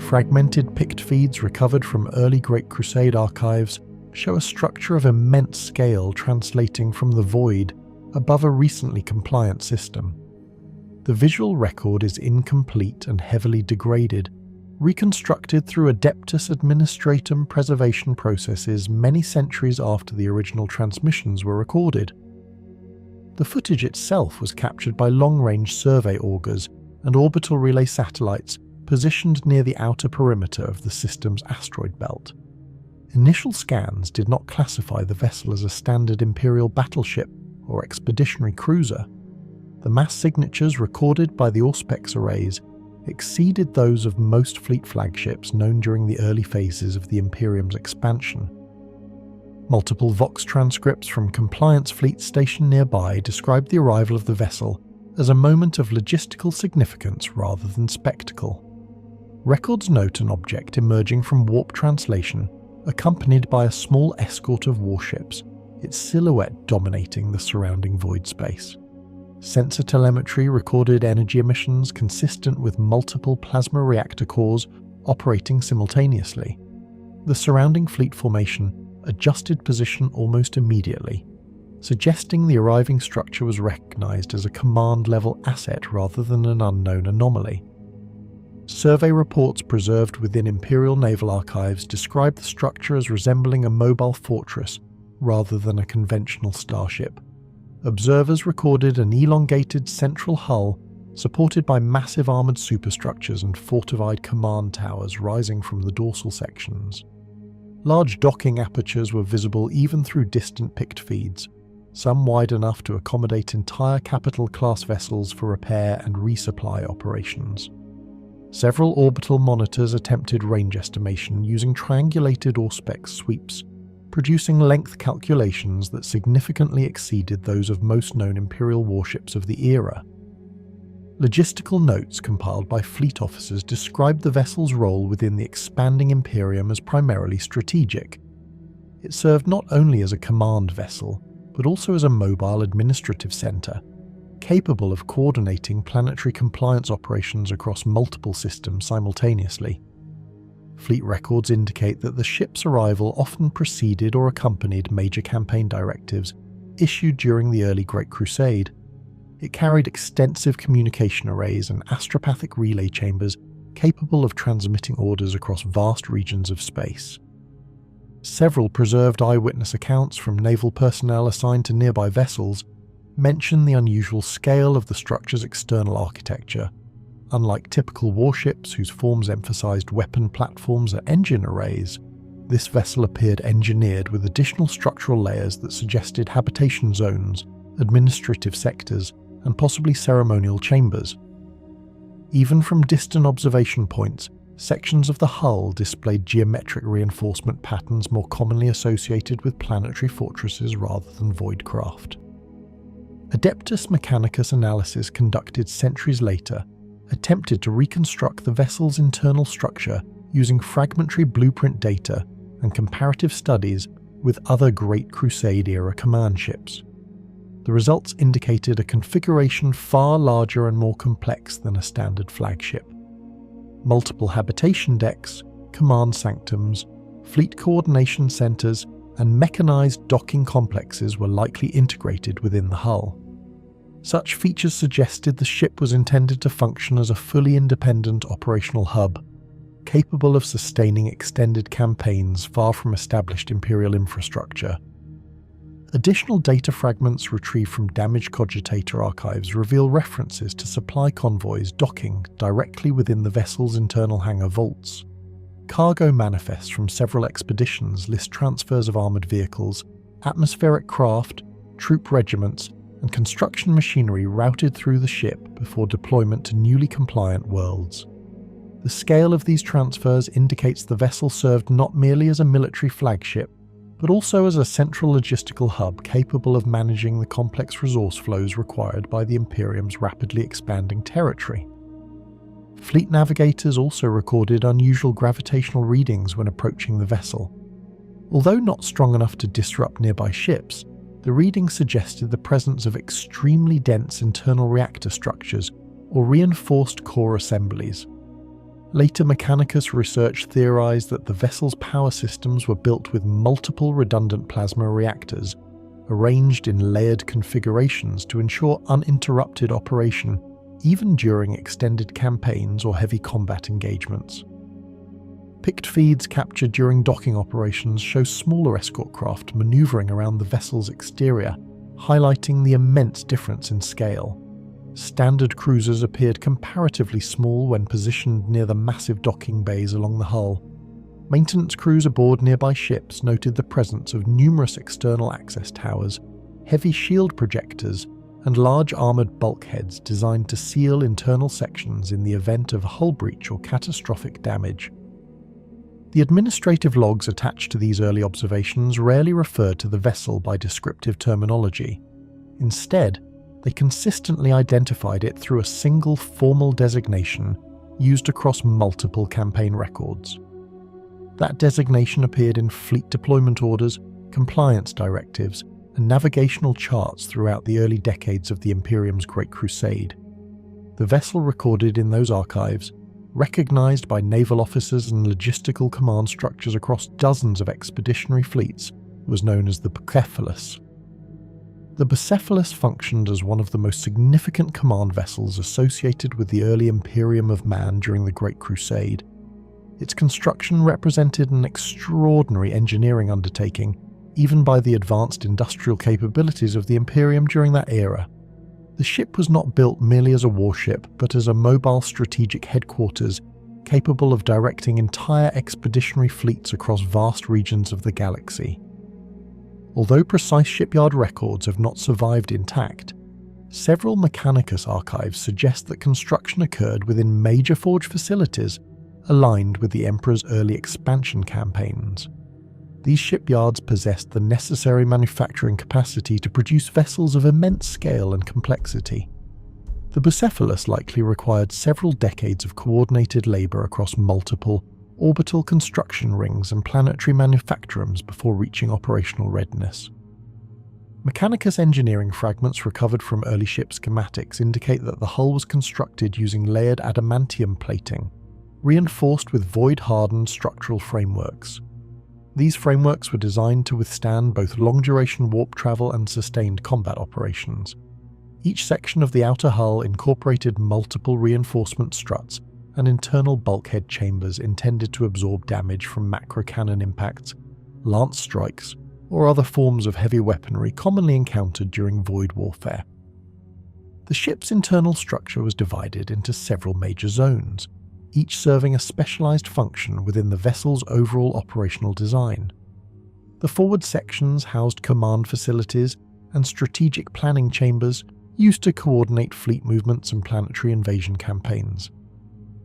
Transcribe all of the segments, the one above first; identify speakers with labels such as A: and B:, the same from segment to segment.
A: Fragmented pict feeds recovered from early Great Crusade archives show a structure of immense scale translating from the void above a recently compliant system. The visual record is incomplete and heavily degraded, reconstructed through Adeptus Administratum preservation processes many centuries after the original transmissions were recorded. The footage itself was captured by long-range survey augers and orbital relay satellites positioned near the outer perimeter of the system's asteroid belt. Initial scans did not classify the vessel as a standard Imperial battleship or expeditionary cruiser. The mass signatures recorded by the Auspex arrays exceeded those of most fleet flagships known during the early phases of the Imperium's expansion. Multiple Vox transcripts from compliance fleets stationed nearby described the arrival of the vessel as a moment of logistical significance rather than spectacle. Records note an object emerging from warp translation, accompanied by a small escort of warships, its silhouette dominating the surrounding void space. Sensor telemetry recorded energy emissions consistent with multiple plasma reactor cores operating simultaneously. The surrounding fleet formation adjusted position almost immediately, suggesting the arriving structure was recognized as a command-level asset rather than an unknown anomaly. Survey reports preserved within Imperial naval archives describe the structure as resembling a mobile fortress rather than a conventional starship. Observers recorded an elongated central hull supported by massive armoured superstructures and fortified command towers rising from the dorsal sections. Large docking apertures were visible even through distant pict feeds, some wide enough to accommodate entire capital-class vessels for repair and resupply operations. Several orbital monitors attempted range estimation using triangulated Auspex sweeps, producing length calculations that significantly exceeded those of most known Imperial warships of the era. Logistical notes compiled by fleet officers described the vessel's role within the expanding Imperium as primarily strategic. It served not only as a command vessel, but also as a mobile administrative centre, capable of coordinating planetary compliance operations across multiple systems simultaneously. Fleet records indicate that the ship's arrival often preceded or accompanied major campaign directives issued during the early Great Crusade. It carried extensive communication arrays and astropathic relay chambers capable of transmitting orders across vast regions of space. Several preserved eyewitness accounts from naval personnel assigned to nearby vessels mention the unusual scale of the structure's external architecture. Unlike typical warships whose forms emphasized weapon platforms or engine arrays, this vessel appeared engineered with additional structural layers that suggested habitation zones, administrative sectors, and possibly ceremonial chambers. Even from distant observation points, sections of the hull displayed geometric reinforcement patterns more commonly associated with planetary fortresses rather than void craft. Adeptus Mechanicus analysis conducted centuries later attempted to reconstruct the vessel's internal structure using fragmentary blueprint data and comparative studies with other Great Crusade-era command ships. The results indicated a configuration far larger and more complex than a standard flagship. Multiple habitation decks, command sanctums, fleet coordination centres, and mechanized docking complexes were likely integrated within the hull. Such features suggested the ship was intended to function as a fully independent operational hub, capable of sustaining extended campaigns far from established Imperial infrastructure. Additional data fragments retrieved from damaged cogitator archives reveal references to supply convoys docking directly within the vessel's internal hangar vaults. Cargo manifests from several expeditions list transfers of armoured vehicles, atmospheric craft, troop regiments, and construction machinery routed through the ship before deployment to newly compliant worlds. The scale of these transfers indicates the vessel served not merely as a military flagship, but also as a central logistical hub capable of managing the complex resource flows required by the Imperium's rapidly expanding territory. Fleet navigators also recorded unusual gravitational readings when approaching the vessel. Although not strong enough to disrupt nearby ships, the readings suggested the presence of extremely dense internal reactor structures or reinforced core assemblies. Later Mechanicus research theorized that the vessel's power systems were built with multiple redundant plasma reactors, arranged in layered configurations to ensure uninterrupted operation even during extended campaigns or heavy combat engagements. Picked feeds captured during docking operations show smaller escort craft maneuvering around the vessel's exterior, highlighting the immense difference in scale. Standard cruisers appeared comparatively small when positioned near the massive docking bays along the hull. Maintenance crews aboard nearby ships noted the presence of numerous external access towers, heavy shield projectors, and large armoured bulkheads designed to seal internal sections in the event of hull breach or catastrophic damage. The administrative logs attached to these early observations rarely referred to the vessel by descriptive terminology. Instead, they consistently identified it through a single formal designation used across multiple campaign records. That designation appeared in fleet deployment orders, compliance directives, and navigational charts throughout the early decades of the Imperium's Great Crusade. The vessel recorded in those archives, recognized by naval officers and logistical command structures across dozens of expeditionary fleets, was known as the Bucephelus. The Bucephelus functioned as one of the most significant command vessels associated with the early Imperium of Man during the Great Crusade. Its construction represented an extraordinary engineering undertaking, even by the advanced industrial capabilities of the Imperium during that era. The ship was not built merely as a warship, but as a mobile strategic headquarters capable of directing entire expeditionary fleets across vast regions of the galaxy. Although precise shipyard records have not survived intact, several Mechanicus archives suggest that construction occurred within major forge facilities aligned with the Emperor's early expansion campaigns. These shipyards possessed the necessary manufacturing capacity to produce vessels of immense scale and complexity. The Bucephelus likely required several decades of coordinated labour across multiple orbital construction rings and planetary manufactorums before reaching operational readiness. Mechanicus engineering fragments recovered from early ship schematics indicate that the hull was constructed using layered adamantium plating, reinforced with void-hardened structural frameworks. These frameworks were designed to withstand both long-duration warp travel and sustained combat operations. Each section of the outer hull incorporated multiple reinforcement struts and internal bulkhead chambers intended to absorb damage from macro-cannon impacts, lance strikes, or other forms of heavy weaponry commonly encountered during void warfare. The ship's internal structure was divided into several major zones, each serving a specialized function within the vessel's overall operational design. The forward sections housed command facilities and strategic planning chambers used to coordinate fleet movements and planetary invasion campaigns.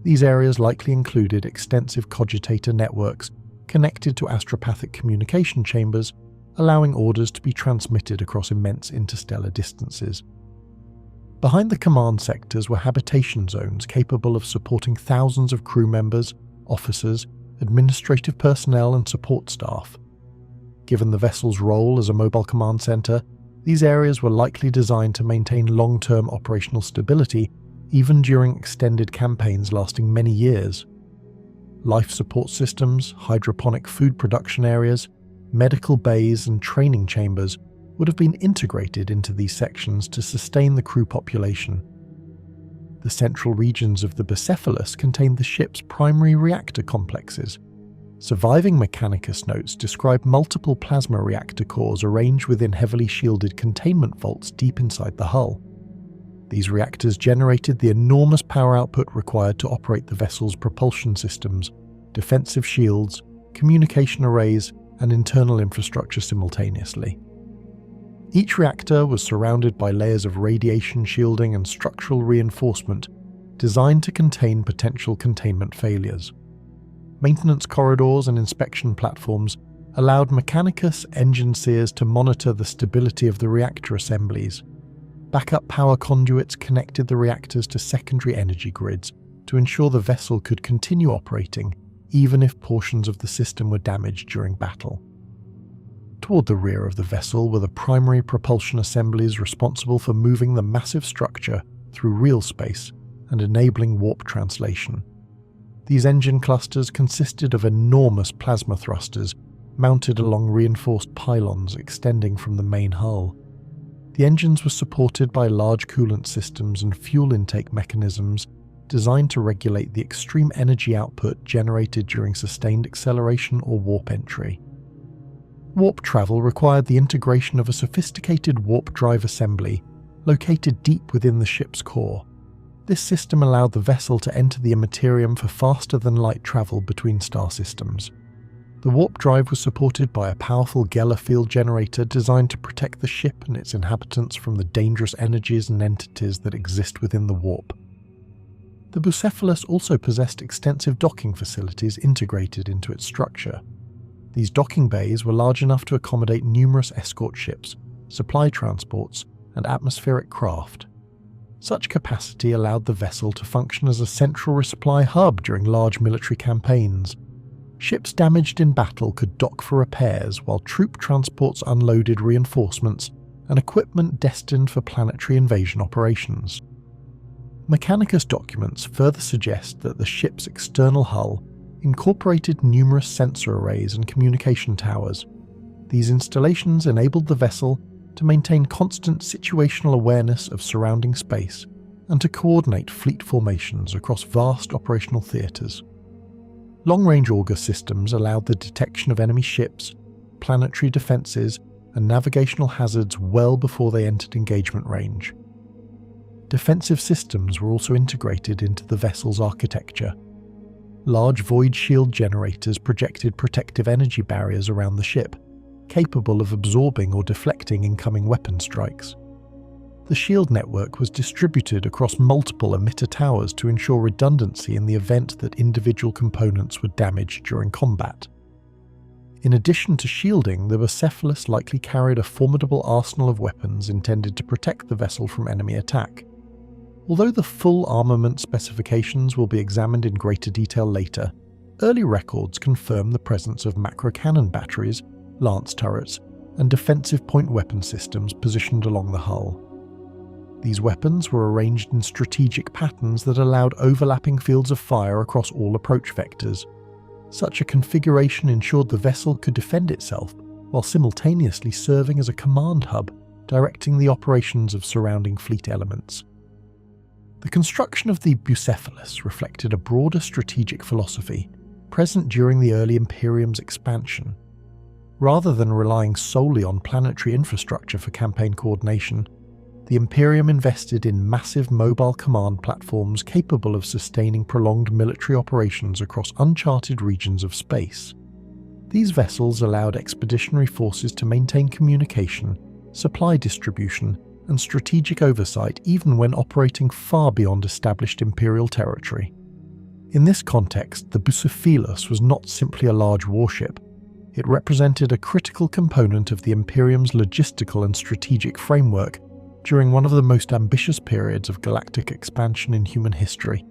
A: These areas likely included extensive cogitator networks connected to astropathic communication chambers, allowing orders to be transmitted across immense interstellar distances. Behind the command sectors were habitation zones capable of supporting thousands of crew members, officers, administrative personnel, and support staff. Given the vessel's role as a mobile command center, these areas were likely designed to maintain long-term operational stability even during extended campaigns lasting many years. Life support systems, hydroponic food production areas, medical bays, and training chambers would have been integrated into these sections to sustain the crew population. The central regions of the Bucephelus contained the ship's primary reactor complexes. Surviving Mechanicus notes describe multiple plasma reactor cores arranged within heavily shielded containment vaults deep inside the hull. These reactors generated the enormous power output required to operate the vessel's propulsion systems, defensive shields, communication arrays, and internal infrastructure simultaneously. Each reactor was surrounded by layers of radiation shielding and structural reinforcement designed to contain potential containment failures. Maintenance corridors and inspection platforms allowed Mechanicus engine seers to monitor the stability of the reactor assemblies. Backup power conduits connected the reactors to secondary energy grids to ensure the vessel could continue operating even if portions of the system were damaged during battle. Toward the rear of the vessel were the primary propulsion assemblies responsible for moving the massive structure through real space and enabling warp translation. These engine clusters consisted of enormous plasma thrusters mounted along reinforced pylons extending from the main hull. The engines were supported by large coolant systems and fuel intake mechanisms designed to regulate the extreme energy output generated during sustained acceleration or warp entry. Warp travel required the integration of a sophisticated warp drive assembly located deep within the ship's core. This system allowed the vessel to enter the Imperium for faster-than-light travel between star systems. The warp drive was supported by a powerful Geller field generator designed to protect the ship and its inhabitants from the dangerous energies and entities that exist within the warp. The Bucephelus also possessed extensive docking facilities integrated into its structure. These docking bays were large enough to accommodate numerous escort ships, supply transports, and atmospheric craft. Such capacity allowed the vessel to function as a central resupply hub during large military campaigns. Ships damaged in battle could dock for repairs, while troop transports unloaded reinforcements and equipment destined for planetary invasion operations. Mechanicus documents further suggest that the ship's external hull incorporated numerous sensor arrays and communication towers. These installations enabled the vessel to maintain constant situational awareness of surrounding space and to coordinate fleet formations across vast operational theatres. Long-range auger systems allowed the detection of enemy ships, planetary defences, and navigational hazards well before they entered engagement range. Defensive systems were also integrated into the vessel's architecture. Large void shield generators projected protective energy barriers around the ship, capable of absorbing or deflecting incoming weapon strikes. The shield network was distributed across multiple emitter towers to ensure redundancy in the event that individual components were damaged during combat. In addition to shielding, the Bucephelus likely carried a formidable arsenal of weapons intended to protect the vessel from enemy attack. Although the full armament specifications will be examined in greater detail later, early records confirm the presence of macro-cannon batteries, lance turrets, and defensive point weapon systems positioned along the hull. These weapons were arranged in strategic patterns that allowed overlapping fields of fire across all approach vectors. Such a configuration ensured the vessel could defend itself while simultaneously serving as a command hub, directing the operations of surrounding fleet elements. The construction of the Bucephelus reflected a broader strategic philosophy present during the early Imperium's expansion. Rather than relying solely on planetary infrastructure for campaign coordination, the Imperium invested in massive mobile command platforms capable of sustaining prolonged military operations across uncharted regions of space. These vessels allowed expeditionary forces to maintain communication, supply distribution, and strategic oversight even when operating far beyond established Imperial territory. In this context, the Bucephelus was not simply a large warship. It represented a critical component of the Imperium's logistical and strategic framework during one of the most ambitious periods of galactic expansion in human history.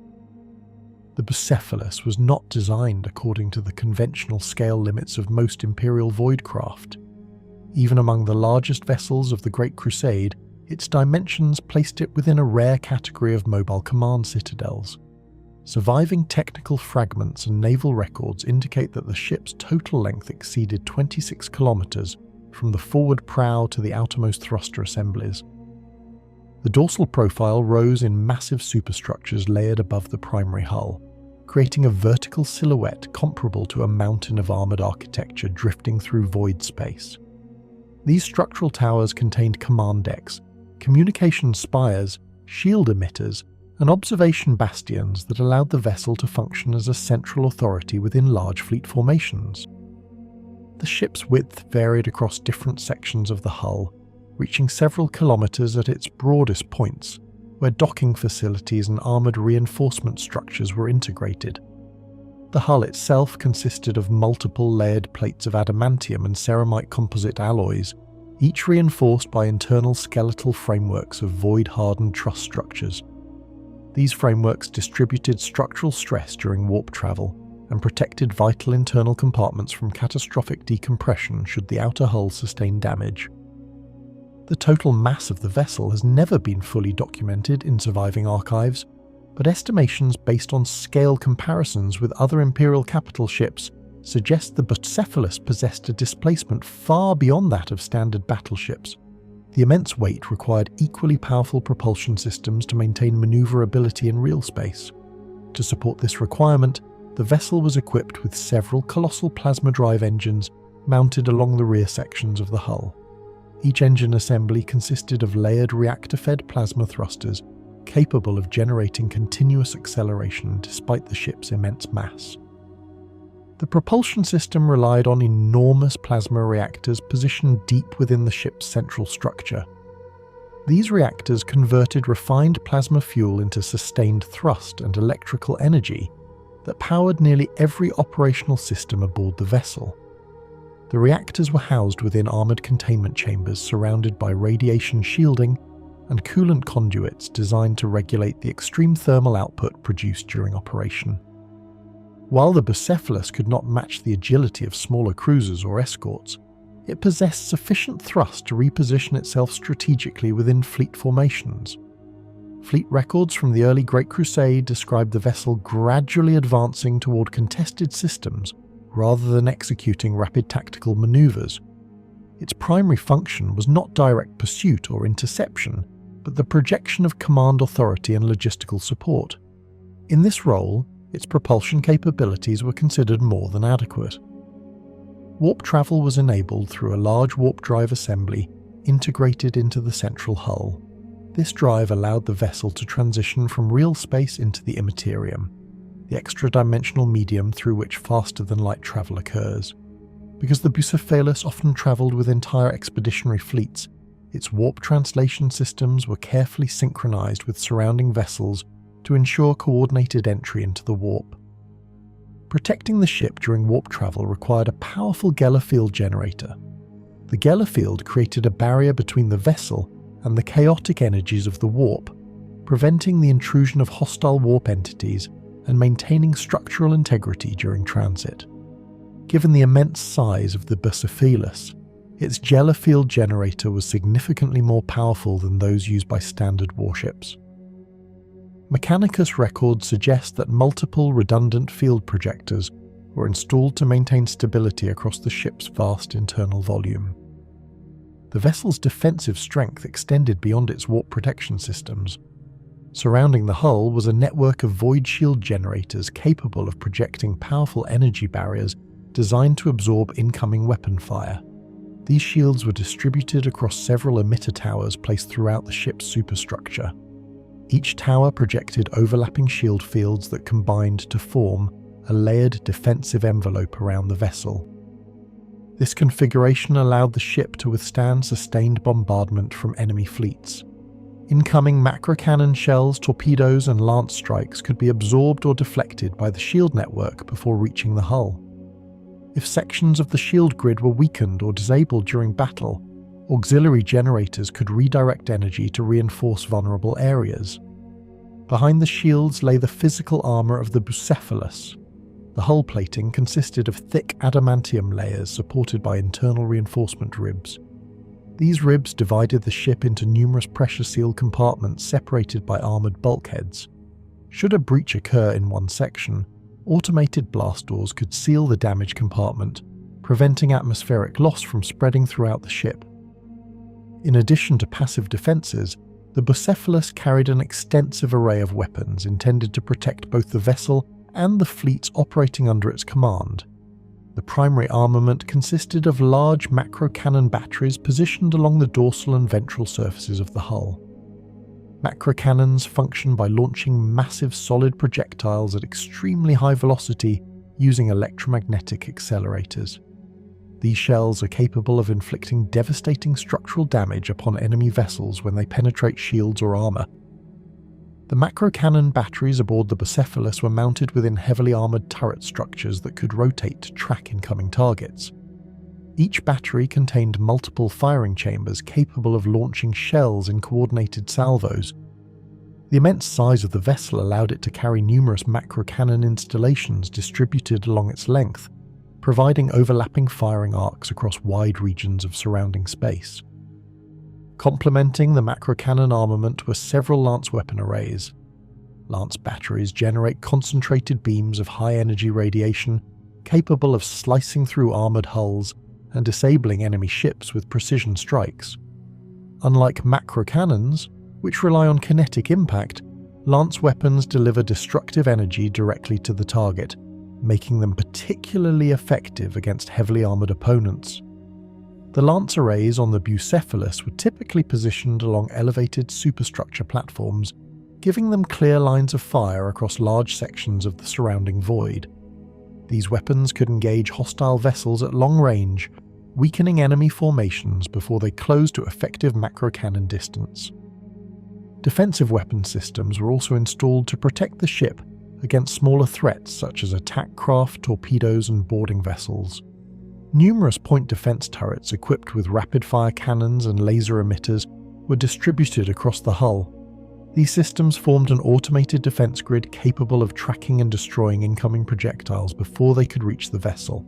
A: The Bucephelus was not designed according to the conventional scale limits of most Imperial voidcraft. Even among the largest vessels of the Great Crusade, its dimensions placed it within a rare category of mobile command citadels. Surviving technical fragments and naval records indicate that the ship's total length exceeded 26 kilometers from the forward prow to the outermost thruster assemblies. The dorsal profile rose in massive superstructures layered above the primary hull, creating a vertical silhouette comparable to a mountain of armored architecture drifting through void space. These structural towers contained command decks, communication spires, shield emitters, and observation bastions that allowed the vessel to function as a central authority within large fleet formations. The ship's width varied across different sections of the hull, reaching several kilometers at its broadest points, where docking facilities and armored reinforcement structures were integrated. The hull itself consisted of multiple layered plates of adamantium and ceramite composite alloys, each reinforced by internal skeletal frameworks of void-hardened truss structures. These frameworks distributed structural stress during warp travel and protected vital internal compartments from catastrophic decompression should the outer hull sustain damage. The total mass of the vessel has never been fully documented in surviving archives, but estimations based on scale comparisons with other Imperial capital ships suggest the Bucephelus possessed a displacement far beyond that of standard battleships. The immense weight required equally powerful propulsion systems to maintain maneuverability in real space. To support this requirement, the vessel was equipped with several colossal plasma drive engines mounted along the rear sections of the hull. Each engine assembly consisted of layered reactor-fed plasma thrusters capable of generating continuous acceleration despite the ship's immense mass. The propulsion system relied on enormous plasma reactors positioned deep within the ship's central structure. These reactors converted refined plasma fuel into sustained thrust and electrical energy that powered nearly every operational system aboard the vessel. The reactors were housed within armoured containment chambers surrounded by radiation shielding and coolant conduits designed to regulate the extreme thermal output produced during operation. While the Bucephelus could not match the agility of smaller cruisers or escorts, it possessed sufficient thrust to reposition itself strategically within fleet formations. Fleet records from the early Great Crusade describe the vessel gradually advancing toward contested systems rather than executing rapid tactical maneuvers. Its primary function was not direct pursuit or interception, but the projection of command authority and logistical support. In this role, its propulsion capabilities were considered more than adequate. Warp travel was enabled through a large warp drive assembly integrated into the central hull. This drive allowed the vessel to transition from real space into the Imperium, the extra-dimensional medium through which faster-than-light travel occurs. Because the Bucephelus often travelled with entire expeditionary fleets, its warp translation systems were carefully synchronized with surrounding vessels to ensure coordinated entry into the warp. Protecting the ship during warp travel required a powerful Geller field generator. The Geller field created a barrier between the vessel and the chaotic energies of the warp, preventing the intrusion of hostile warp entities and maintaining structural integrity during transit. Given the immense size of the Bucephelus, its Geller field generator was significantly more powerful than those used by standard warships. Mechanicus records suggest that multiple redundant field projectors were installed to maintain stability across the ship's vast internal volume. The vessel's defensive strength extended beyond its warp protection systems. Surrounding the hull was a network of void shield generators capable of projecting powerful energy barriers designed to absorb incoming weapon fire. These shields were distributed across several emitter towers placed throughout the ship's superstructure. Each tower projected overlapping shield fields that combined to form a layered defensive envelope around the vessel. This configuration allowed the ship to withstand sustained bombardment from enemy fleets. Incoming macro-cannon shells, torpedoes, and lance strikes could be absorbed or deflected by the shield network before reaching the hull. If sections of the shield grid were weakened or disabled during battle, auxiliary generators could redirect energy to reinforce vulnerable areas. Behind the shields lay the physical armour of the Bucephelus. The hull plating consisted of thick adamantium layers supported by internal reinforcement ribs. These ribs divided the ship into numerous pressure-sealed compartments separated by armoured bulkheads. Should a breach occur in one section, automated blast doors could seal the damaged compartment, preventing atmospheric loss from spreading throughout the ship. In addition to passive defences, the Bucephelus carried an extensive array of weapons intended to protect both the vessel and the fleets operating under its command. The primary armament consisted of large macro-cannon batteries positioned along the dorsal and ventral surfaces of the hull. Macro-cannons function by launching massive solid projectiles at extremely high velocity using electromagnetic accelerators. These shells are capable of inflicting devastating structural damage upon enemy vessels when they penetrate shields or armour. The macro-cannon batteries aboard the Bucephelus were mounted within heavily armoured turret structures that could rotate to track incoming targets. Each battery contained multiple firing chambers capable of launching shells in coordinated salvos. The immense size of the vessel allowed it to carry numerous macro-cannon installations distributed along its length, providing overlapping firing arcs across wide regions of surrounding space. Complementing the macro-cannon armament were several lance weapon arrays. Lance batteries generate concentrated beams of high-energy radiation capable of slicing through armoured hulls and disabling enemy ships with precision strikes. Unlike macro cannons, which rely on kinetic impact, Lance weapons deliver destructive energy directly to the target, making them particularly effective against heavily armoured opponents. The Lance arrays on the Bucephelus were typically positioned along elevated superstructure platforms, giving them clear lines of fire across large sections of the surrounding void. These weapons could engage hostile vessels at long range, weakening enemy formations before they closed to effective macro cannon distance. Defensive weapon systems were also installed to protect the ship against smaller threats such as attack craft, torpedoes, and boarding vessels. Numerous point defense turrets equipped with rapid-fire cannons and laser emitters were distributed across the hull. These systems formed an automated defense grid capable of tracking and destroying incoming projectiles before they could reach the vessel.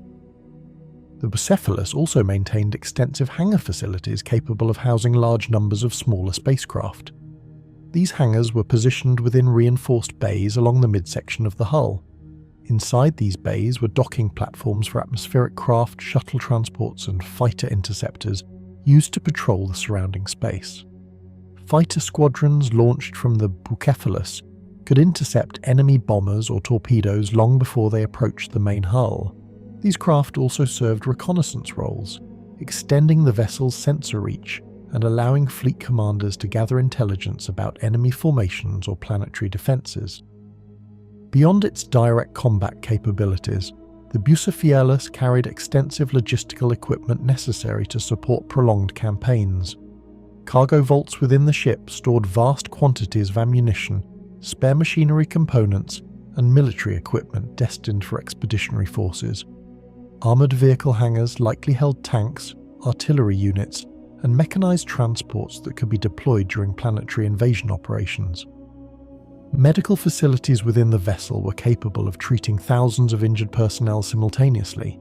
A: The Bucephelus also maintained extensive hangar facilities capable of housing large numbers of smaller spacecraft. These hangars were positioned within reinforced bays along the midsection of the hull. Inside these bays were docking platforms for atmospheric craft, shuttle transports, and fighter interceptors used to patrol the surrounding space. Fighter squadrons launched from the Bucephelus could intercept enemy bombers or torpedoes long before they approached the main hull. These craft also served reconnaissance roles, extending the vessel's sensor reach and allowing fleet commanders to gather intelligence about enemy formations or planetary defenses. Beyond its direct combat capabilities, the Bucephelus carried extensive logistical equipment necessary to support prolonged campaigns. Cargo vaults within the ship stored vast quantities of ammunition, spare machinery components, and military equipment destined for expeditionary forces. Armoured vehicle hangars likely held tanks, artillery units, and mechanized transports that could be deployed during planetary invasion operations. Medical facilities within the vessel were capable of treating thousands of injured personnel simultaneously.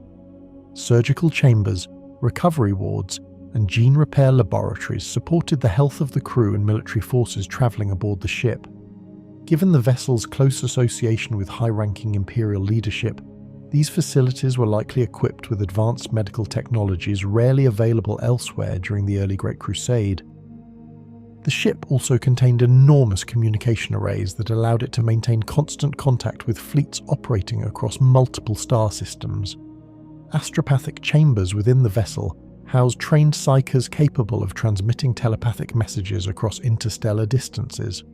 A: Surgical chambers, recovery wards, and gene repair laboratories supported the health of the crew and military forces travelling aboard the ship. Given the vessel's close association with high-ranking Imperial leadership, these facilities were likely equipped with advanced medical technologies rarely available elsewhere during the early Great Crusade. The ship also contained enormous communication arrays that allowed it to maintain constant contact with fleets operating across multiple star systems. Astropathic chambers within the vessel housed trained psychers capable of transmitting telepathic messages across interstellar distances.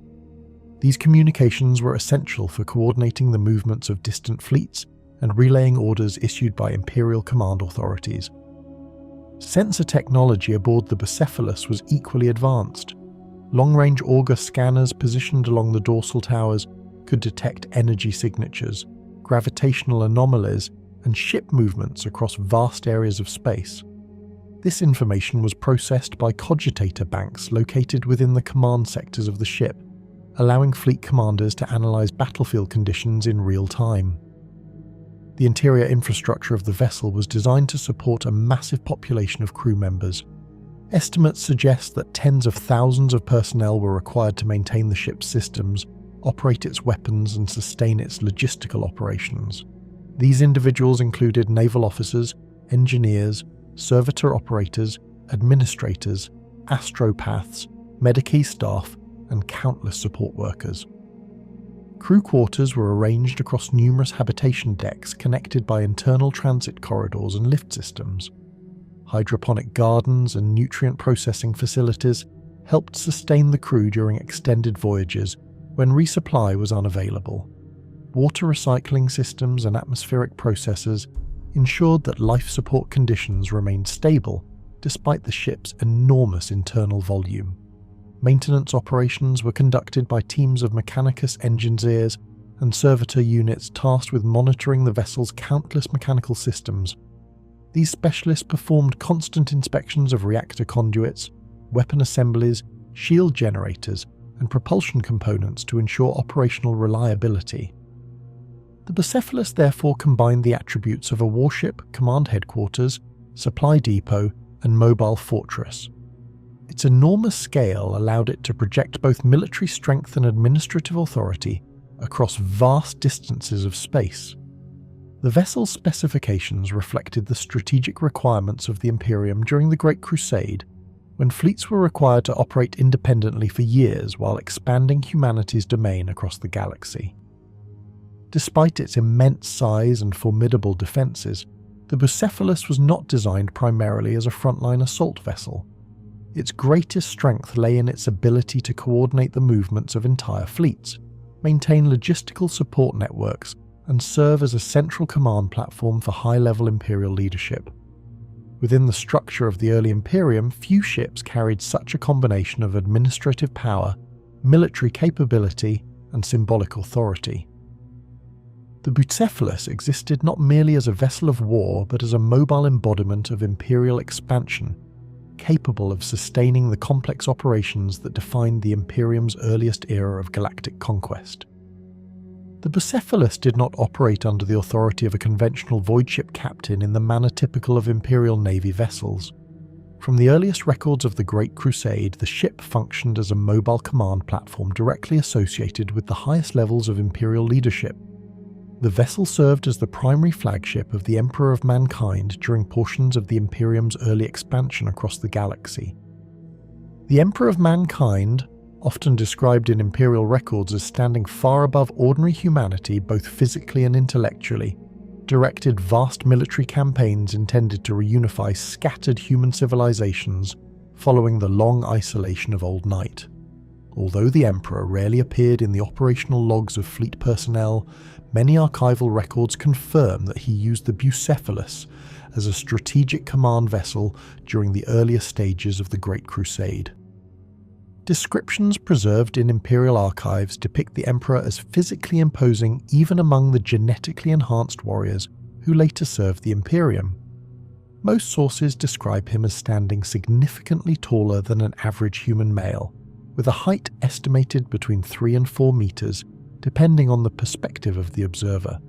A: These communications were essential for coordinating the movements of distant fleets and relaying orders issued by Imperial command authorities. Sensor technology aboard the Bucephelus was equally advanced. Long-range auger scanners positioned along the dorsal towers could detect energy signatures, gravitational anomalies, and ship movements across vast areas of space. This information was processed by cogitator banks located within the command sectors of the ship, allowing fleet commanders to analyze battlefield conditions in real time. The interior infrastructure of the vessel was designed to support a massive population of crew members. Estimates suggest that tens of thousands of personnel were required to maintain the ship's systems, operate its weapons, and sustain its logistical operations. These individuals included naval officers, engineers, servitor operators, administrators, astropaths, Medicae staff, and countless support workers. Crew quarters were arranged across numerous habitation decks connected by internal transit corridors and lift systems. Hydroponic gardens and nutrient processing facilities helped sustain the crew during extended voyages when resupply was unavailable. Water recycling systems and atmospheric processors ensured that life support conditions remained stable despite the ship's enormous internal volume. Maintenance operations were conducted by teams of Mechanicus engineers and servitor units tasked with monitoring the vessel's countless mechanical systems. These specialists performed constant inspections of reactor conduits, weapon assemblies, shield generators, and propulsion components to ensure operational reliability. The Bucephelus therefore combined the attributes of a warship, command headquarters, supply depot, and mobile fortress. Its enormous scale allowed it to project both military strength and administrative authority across vast distances of space. The vessel's specifications reflected the strategic requirements of the Imperium during the Great Crusade, when fleets were required to operate independently for years while expanding humanity's domain across the galaxy. Despite its immense size and formidable defences, the Bucephelus was not designed primarily as a frontline assault vessel. Its greatest strength lay in its ability to coordinate the movements of entire fleets, maintain logistical support networks, and serve as a central command platform for high-level Imperial leadership. Within the structure of the early Imperium, few ships carried such a combination of administrative power, military capability, and symbolic authority. The Bucephelus existed not merely as a vessel of war but as a mobile embodiment of Imperial expansion, capable of sustaining the complex operations that defined the Imperium's earliest era of galactic conquest. The Bucephelus did not operate under the authority of a conventional void ship captain in the manner typical of Imperial Navy vessels. From the earliest records of the Great Crusade, the ship functioned as a mobile command platform directly associated with the highest levels of Imperial leadership. The vessel served as the primary flagship of the Emperor of Mankind during portions of the Imperium's early expansion across the galaxy. The Emperor of Mankind, often described in Imperial records as standing far above ordinary humanity both physically and intellectually, directed vast military campaigns intended to reunify scattered human civilizations following the long isolation of Old Night. Although the Emperor rarely appeared in the operational logs of fleet personnel, many archival records confirm that he used the Bucephelus as a strategic command vessel during the earlier stages of the Great Crusade. Descriptions preserved in Imperial archives depict the Emperor as physically imposing even among the genetically enhanced warriors who later served the Imperium. Most sources describe him as standing significantly taller than an average human male, with a height estimated between 3 and 4 meters, depending on the perspective of the observer.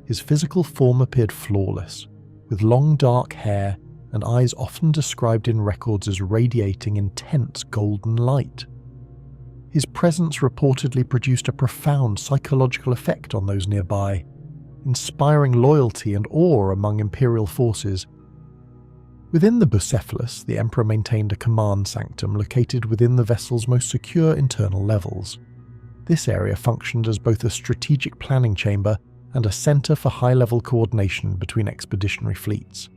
A: His physical form appeared flawless, with long dark hair and eyes often described in records as radiating intense golden light. His presence reportedly produced a profound psychological effect on those nearby, inspiring loyalty and awe among Imperial forces. Within the Bucephelus, the Emperor maintained a command sanctum located within the vessel's most secure internal levels. This area functioned as both a strategic planning chamber and a center for high-level coordination between expeditionary fleets.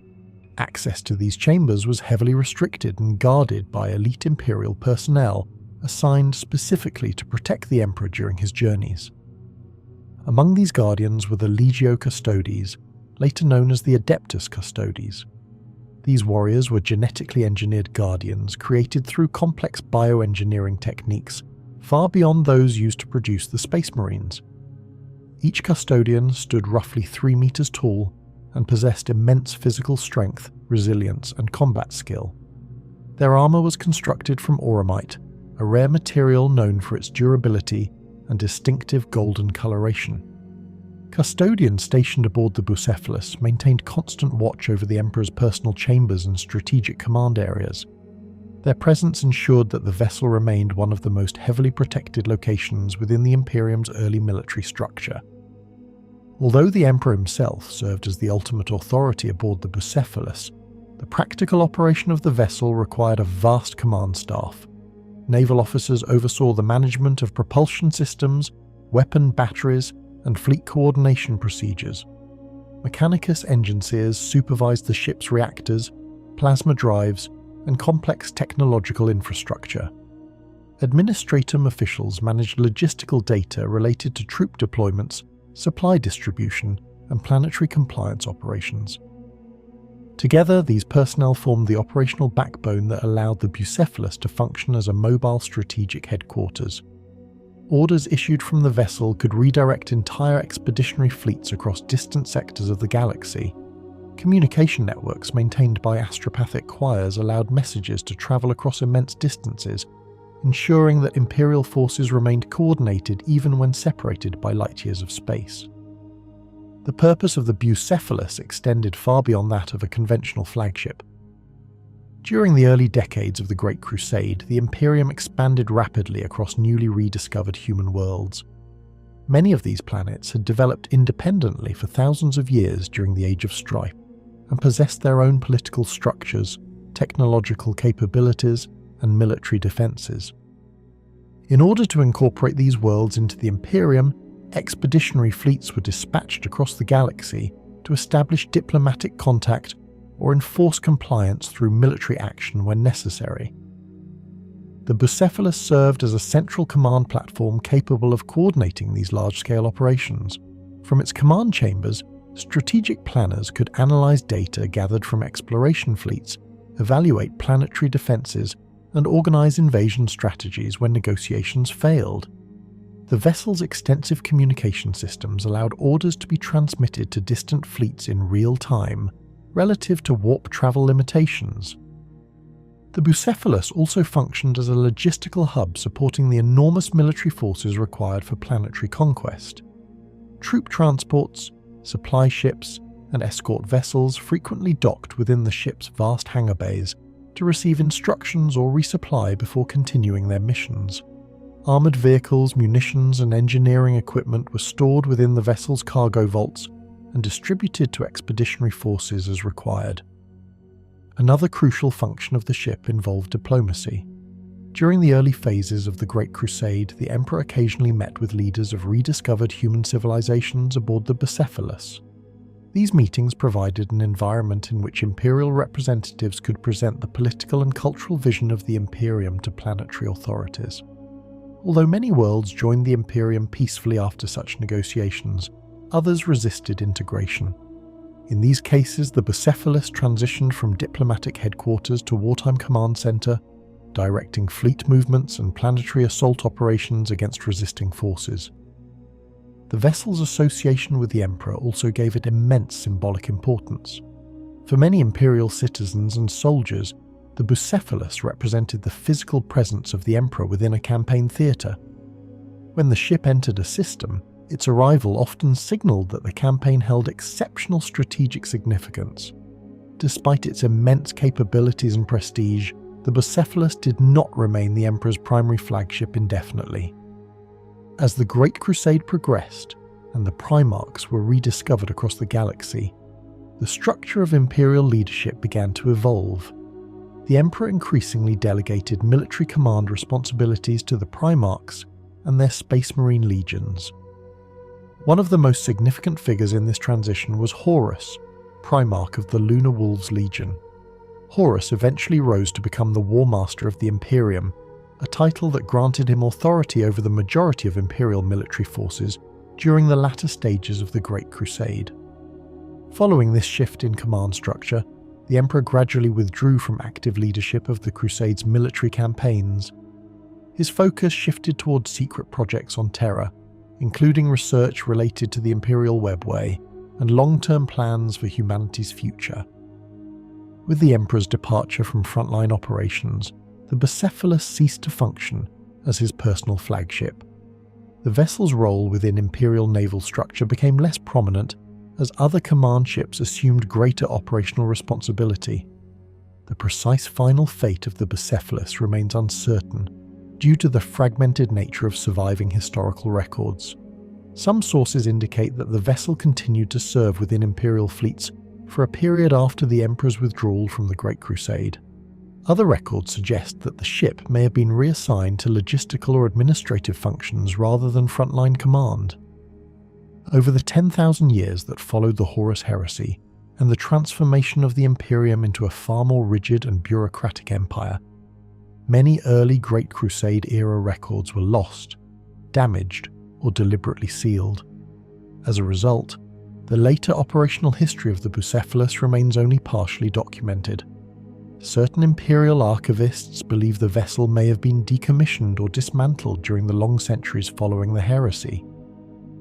A: Access to these chambers was heavily restricted and guarded by elite Imperial personnel assigned specifically to protect the Emperor during his journeys. Among these guardians were the Legio Custodes, later known as the Adeptus Custodes. These warriors were genetically engineered guardians created through complex bioengineering techniques far beyond those used to produce the Space Marines. Each custodian stood roughly 3 meters tall and possessed immense physical strength, resilience, and combat skill. Their armor was constructed from auramite, a rare material known for its durability and distinctive golden coloration. Custodians stationed aboard the Bucephelus maintained constant watch over the Emperor's personal chambers and strategic command areas. Their presence ensured that the vessel remained one of the most heavily protected locations within the Imperium's early military structure. Although the Emperor himself served as the ultimate authority aboard the Bucephelus, the practical operation of the vessel required a vast command staff. Naval officers oversaw the management of propulsion systems, weapon batteries, and fleet coordination procedures. Mechanicus engineers supervised the ship's reactors, plasma drives, and complex technological infrastructure. Administratum officials managed logistical data related to troop deployments, supply distribution, and planetary compliance operations. Together, these personnel formed the operational backbone that allowed the Bucephelus to function as a mobile strategic headquarters. Orders issued from the vessel could redirect entire expeditionary fleets across distant sectors of the galaxy. Communication networks maintained by astropathic choirs allowed messages to travel across immense distances, ensuring that Imperial forces remained coordinated even when separated by light years of space. The purpose of the Bucephelus extended far beyond that of a conventional flagship. During the early decades of the Great Crusade, the Imperium expanded rapidly across newly rediscovered human worlds. Many of these planets had developed independently for thousands of years during the Age of Strife and possessed their own political structures, technological capabilities, and military defences. In order to incorporate these worlds into the Imperium, expeditionary fleets were dispatched across the galaxy to establish diplomatic contact or enforce compliance through military action when necessary. The Bucephelus served as a central command platform capable of coordinating these large-scale operations. From its command chambers, strategic planners could analyze data gathered from exploration fleets, evaluate planetary defenses, and organize invasion strategies when negotiations failed. The vessel's extensive communication systems allowed orders to be transmitted to distant fleets in real time, relative to warp travel limitations. The Bucephelus also functioned as a logistical hub supporting the enormous military forces required for planetary conquest. Troop transports, supply ships, and escort vessels frequently docked within the ship's vast hangar bays to receive instructions or resupply before continuing their missions. Armoured vehicles, munitions, and engineering equipment were stored within the vessel's cargo vaults and distributed to expeditionary forces as required. Another crucial function of the ship involved diplomacy. During the early phases of the Great Crusade, the Emperor occasionally met with leaders of rediscovered human civilizations aboard the Bucephelus. These meetings provided an environment in which Imperial representatives could present the political and cultural vision of the Imperium to planetary authorities. Although many worlds joined the Imperium peacefully after such negotiations, others resisted integration. In these cases, the Bucephelus transitioned from diplomatic headquarters to wartime command center, directing fleet movements and planetary assault operations against resisting forces. The vessel's association with the Emperor also gave it immense symbolic importance. For many Imperial citizens and soldiers, the Bucephelus represented the physical presence of the Emperor within a campaign theatre. When the ship entered a system, its arrival often signalled that the campaign held exceptional strategic significance. Despite its immense capabilities and prestige, the Bucephelus did not remain the Emperor's primary flagship indefinitely. As the Great Crusade progressed, and the Primarchs were rediscovered across the galaxy, the structure of Imperial leadership began to evolve. The Emperor increasingly delegated military command responsibilities to the Primarchs and their Space Marine legions. One of the most significant figures in this transition was Horus, Primarch of the Lunar Wolves Legion. Horus eventually rose to become the War Master of the Imperium, a title that granted him authority over the majority of Imperial military forces during the latter stages of the Great Crusade. Following this shift in command structure, the Emperor gradually withdrew from active leadership of the Crusade's military campaigns. His focus shifted towards secret projects on Terra, including research related to the Imperial Webway and long-term plans for humanity's future. With the Emperor's departure from frontline operations, the Bucephelus ceased to function as his personal flagship. The vessel's role within Imperial naval structure became less prominent as other command ships assumed greater operational responsibility. The precise final fate of the Bucephelus remains uncertain due to the fragmented nature of surviving historical records. Some sources indicate that the vessel continued to serve within Imperial fleets for a period after the Emperor's withdrawal from the Great Crusade. Other records suggest that the ship may have been reassigned to logistical or administrative functions rather than frontline command. Over the 10,000 years that followed the Horus heresy and the transformation of the Imperium into a far more rigid and bureaucratic empire, many early Great Crusade-era records were lost, damaged, or deliberately sealed. As a result, the later operational history of the Bucephelus remains only partially documented. Certain Imperial archivists believe the vessel may have been decommissioned or dismantled during the long centuries following the heresy.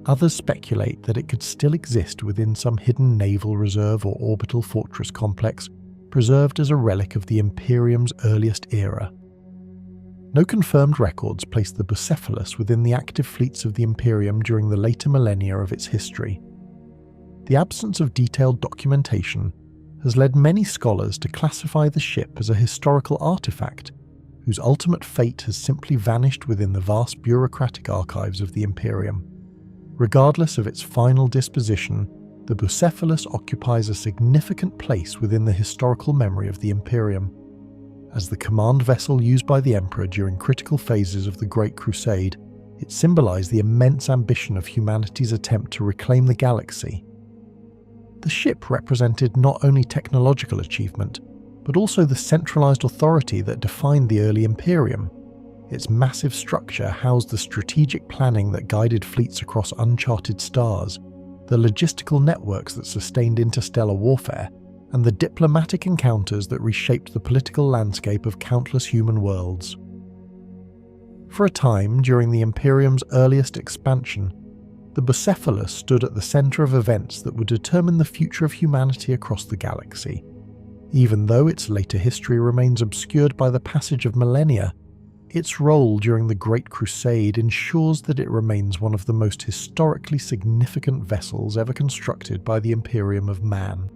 A: Others speculate that it could still exist within some hidden naval reserve or orbital fortress complex, preserved as a relic of the Imperium's earliest era. No confirmed records place the Bucephelus within the active fleets of the Imperium during the later millennia of its history. The absence of detailed documentation has led many scholars to classify the ship as a historical artifact whose ultimate fate has simply vanished within the vast bureaucratic archives of the Imperium. Regardless of its final disposition, the Bucephelus occupies a significant place within the historical memory of the Imperium. As the command vessel used by the Emperor during critical phases of the Great Crusade, it symbolized the immense ambition of humanity's attempt to reclaim the galaxy. The ship represented not only technological achievement, but also the centralized authority that defined the early Imperium. Its massive structure housed the strategic planning that guided fleets across uncharted stars, the logistical networks that sustained interstellar warfare, and the diplomatic encounters that reshaped the political landscape of countless human worlds. For a time during the Imperium's earliest expansion, the Bucephelus stood at the center of events that would determine the future of humanity across the galaxy. Even though its later history remains obscured by the passage of millennia, its role during the Great Crusade ensures that it remains one of the most historically significant vessels ever constructed by the Imperium of Man.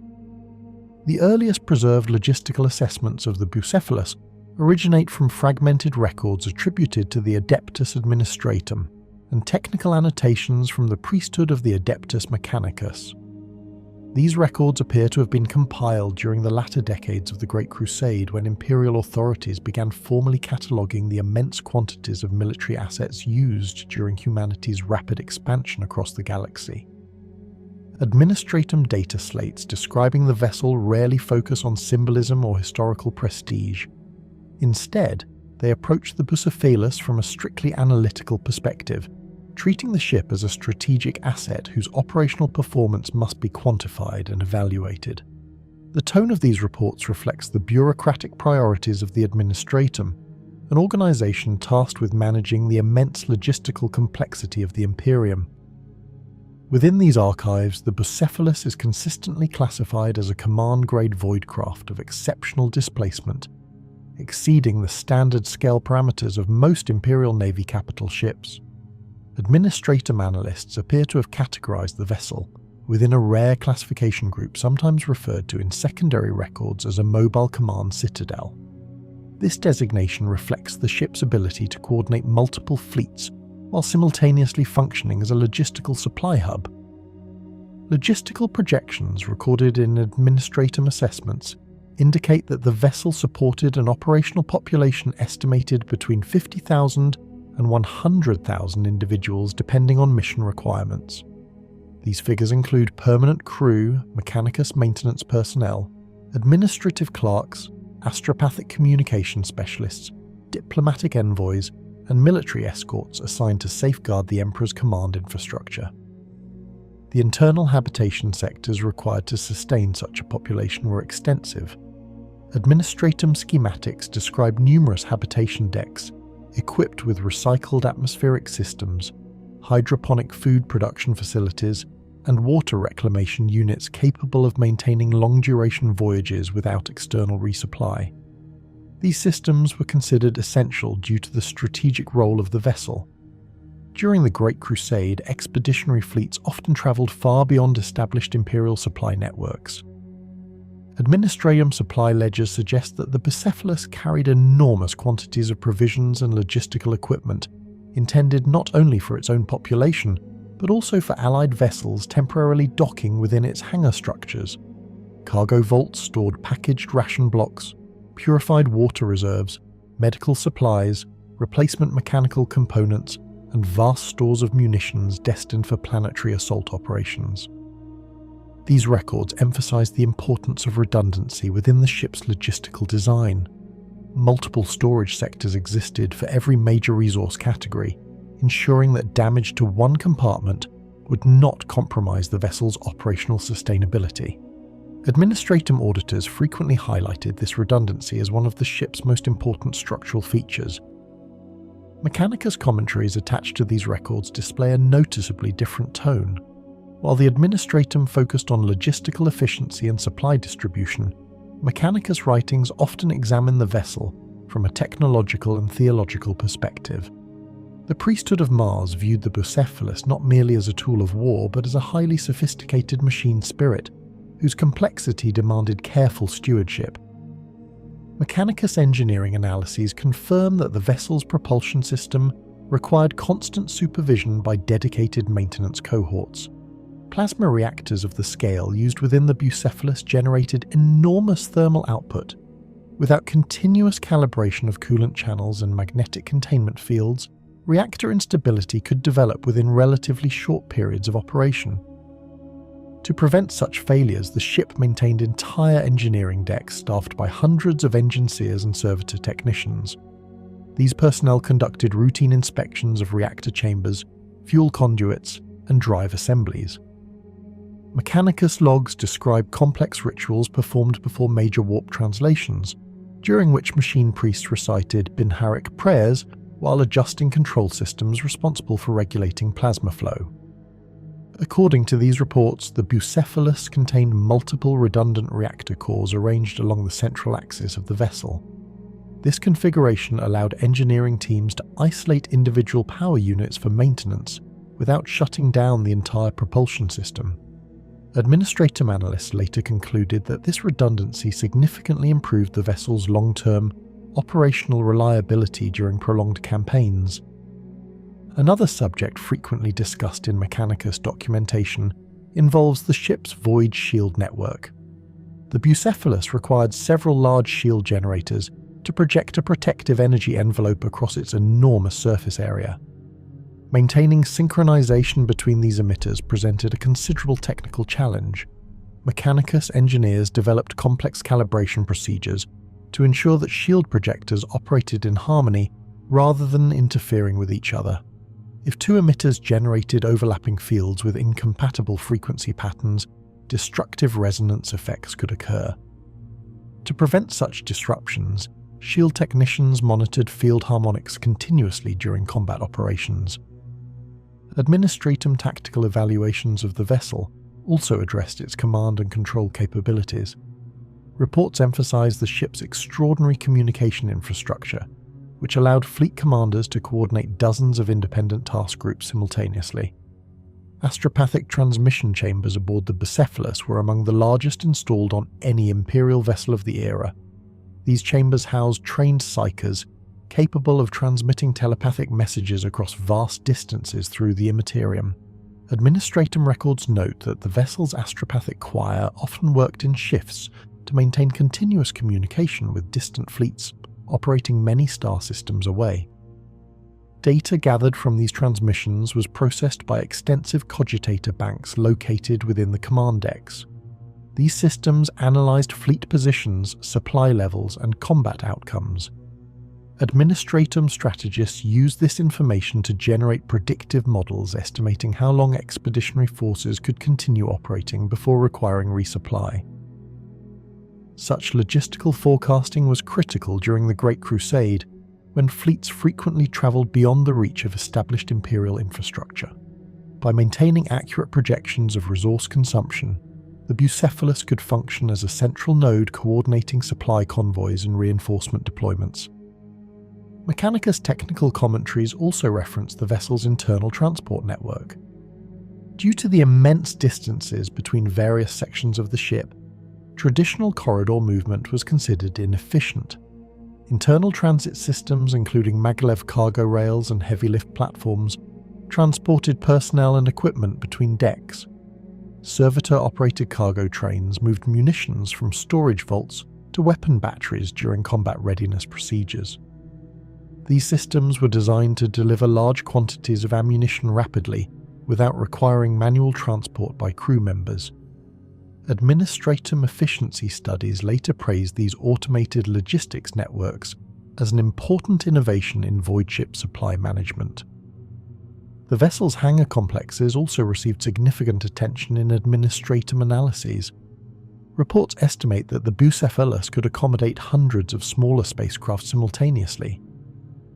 A: The earliest preserved logistical assessments of the Bucephelus originate from fragmented records attributed to the Adeptus Administratum and technical annotations from the priesthood of the Adeptus Mechanicus. These records appear to have been compiled during the latter decades of the Great Crusade, when Imperial authorities began formally cataloguing the immense quantities of military assets used during humanity's rapid expansion across the galaxy. Administratum data slates describing the vessel rarely focus on symbolism or historical prestige. Instead, they approach the Bucephelus from a strictly analytical perspective, treating the ship as a strategic asset whose operational performance must be quantified and evaluated. The tone of these reports reflects the bureaucratic priorities of the Administratum, an organization tasked with managing the immense logistical complexity of the Imperium. Within these archives, the Bucephelus is consistently classified as a command-grade voidcraft of exceptional displacement, exceeding the standard scale parameters of most Imperial Navy capital ships. Administratum analysts appear to have categorized the vessel within a rare classification group sometimes referred to in secondary records as a mobile command citadel. This designation reflects the ship's ability to coordinate multiple fleets while simultaneously functioning as a logistical supply hub. Logistical projections recorded in Administratum assessments indicate that the vessel supported an operational population estimated between 50,000 and 100,000 individuals depending on mission requirements. These figures include permanent crew, Mechanicus maintenance personnel, administrative clerks, astropathic communication specialists, diplomatic envoys, and military escorts assigned to safeguard the Emperor's command infrastructure. The internal habitation sectors required to sustain such a population were extensive. Administratum schematics describe numerous habitation decks equipped with recycled atmospheric systems, hydroponic food production facilities, and water reclamation units capable of maintaining long-duration voyages without external resupply. These systems were considered essential due to the strategic role of the vessel. During the Great Crusade, expeditionary fleets often travelled far beyond established Imperial supply networks. Administratum supply ledgers suggest that the Bucephelus carried enormous quantities of provisions and logistical equipment, intended not only for its own population, but also for Allied vessels temporarily docking within its hangar structures. Cargo vaults stored packaged ration blocks, purified water reserves, medical supplies, replacement mechanical components, and vast stores of munitions destined for planetary assault operations. These records emphasize the importance of redundancy within the ship's logistical design. Multiple storage sectors existed for every major resource category, ensuring that damage to one compartment would not compromise the vessel's operational sustainability. Administratum auditors frequently highlighted this redundancy as one of the ship's most important structural features. Mechanicus commentaries attached to these records display a noticeably different tone. While the Administratum focused on logistical efficiency and supply distribution, Mechanicus writings often examine the vessel from a technological and theological perspective. The priesthood of Mars viewed the Bucephelus not merely as a tool of war, but as a highly sophisticated machine spirit, whose complexity demanded careful stewardship. Mechanicus engineering analyses confirm that the vessel's propulsion system, required constant supervision by dedicated maintenance cohorts. Plasma reactors of the scale used within the Bucephelus generated enormous thermal output. Without continuous calibration of coolant channels and magnetic containment fields, reactor instability could develop within relatively short periods of operation. To prevent such failures, the ship maintained entire engineering decks staffed by hundreds of engine seers and servitor technicians. These personnel conducted routine inspections of reactor chambers, fuel conduits, and drive assemblies. Mechanicus logs describe complex rituals performed before major warp translations, during which machine priests recited Binharic prayers while adjusting control systems responsible for regulating plasma flow. According to these reports, the Bucephelus contained multiple redundant reactor cores arranged along the central axis of the vessel. This configuration allowed engineering teams to isolate individual power units for maintenance without shutting down the entire propulsion system. Administratum analysts later concluded that this redundancy significantly improved the vessel's long-term operational reliability during prolonged campaigns. Another subject frequently discussed in Mechanicus documentation involves the ship's void shield network. The Bucephelus required several large shield generators to project a protective energy envelope across its enormous surface area. Maintaining synchronization between these emitters presented a considerable technical challenge. Mechanicus engineers developed complex calibration procedures to ensure that shield projectors operated in harmony rather than interfering with each other. If two emitters generated overlapping fields with incompatible frequency patterns, destructive resonance effects could occur. To prevent such disruptions, shield technicians monitored field harmonics continuously during combat operations. Administratum tactical evaluations of the vessel also addressed its command and control capabilities. Reports emphasized the ship's extraordinary communication infrastructure, which allowed fleet commanders to coordinate dozens of independent task groups simultaneously. Astropathic transmission chambers aboard the Bucephelus were among the largest installed on any Imperial vessel of the era. These chambers housed trained psychers capable of transmitting telepathic messages across vast distances through the Imperium. Administratum records note that the vessel's astropathic choir often worked in shifts to maintain continuous communication with distant fleets operating many star systems away. Data gathered from these transmissions was processed by extensive cogitator banks located within the command decks. These systems analyzed fleet positions, supply levels, and combat outcomes. Administratum strategists used this information to generate predictive models estimating how long expeditionary forces could continue operating before requiring resupply. Such logistical forecasting was critical during the Great Crusade, when fleets frequently traveled beyond the reach of established Imperial infrastructure. By maintaining accurate projections of resource consumption, the Bucephelus could function as a central node coordinating supply convoys and reinforcement deployments. Mechanicus technical commentaries also reference the vessel's internal transport network. Due to the immense distances between various sections of the ship, traditional corridor movement was considered inefficient. Internal transit systems, including maglev cargo rails and heavy lift platforms, transported personnel and equipment between decks. Servitor-operated cargo trains moved munitions from storage vaults to weapon batteries during combat readiness procedures. These systems were designed to deliver large quantities of ammunition rapidly without requiring manual transport by crew members. Administratum efficiency studies later praised these automated logistics networks as an important innovation in void ship supply management. The vessel's hangar complexes also received significant attention in administratum analyses. Reports estimate that the Bucephelus could accommodate hundreds of smaller spacecraft simultaneously.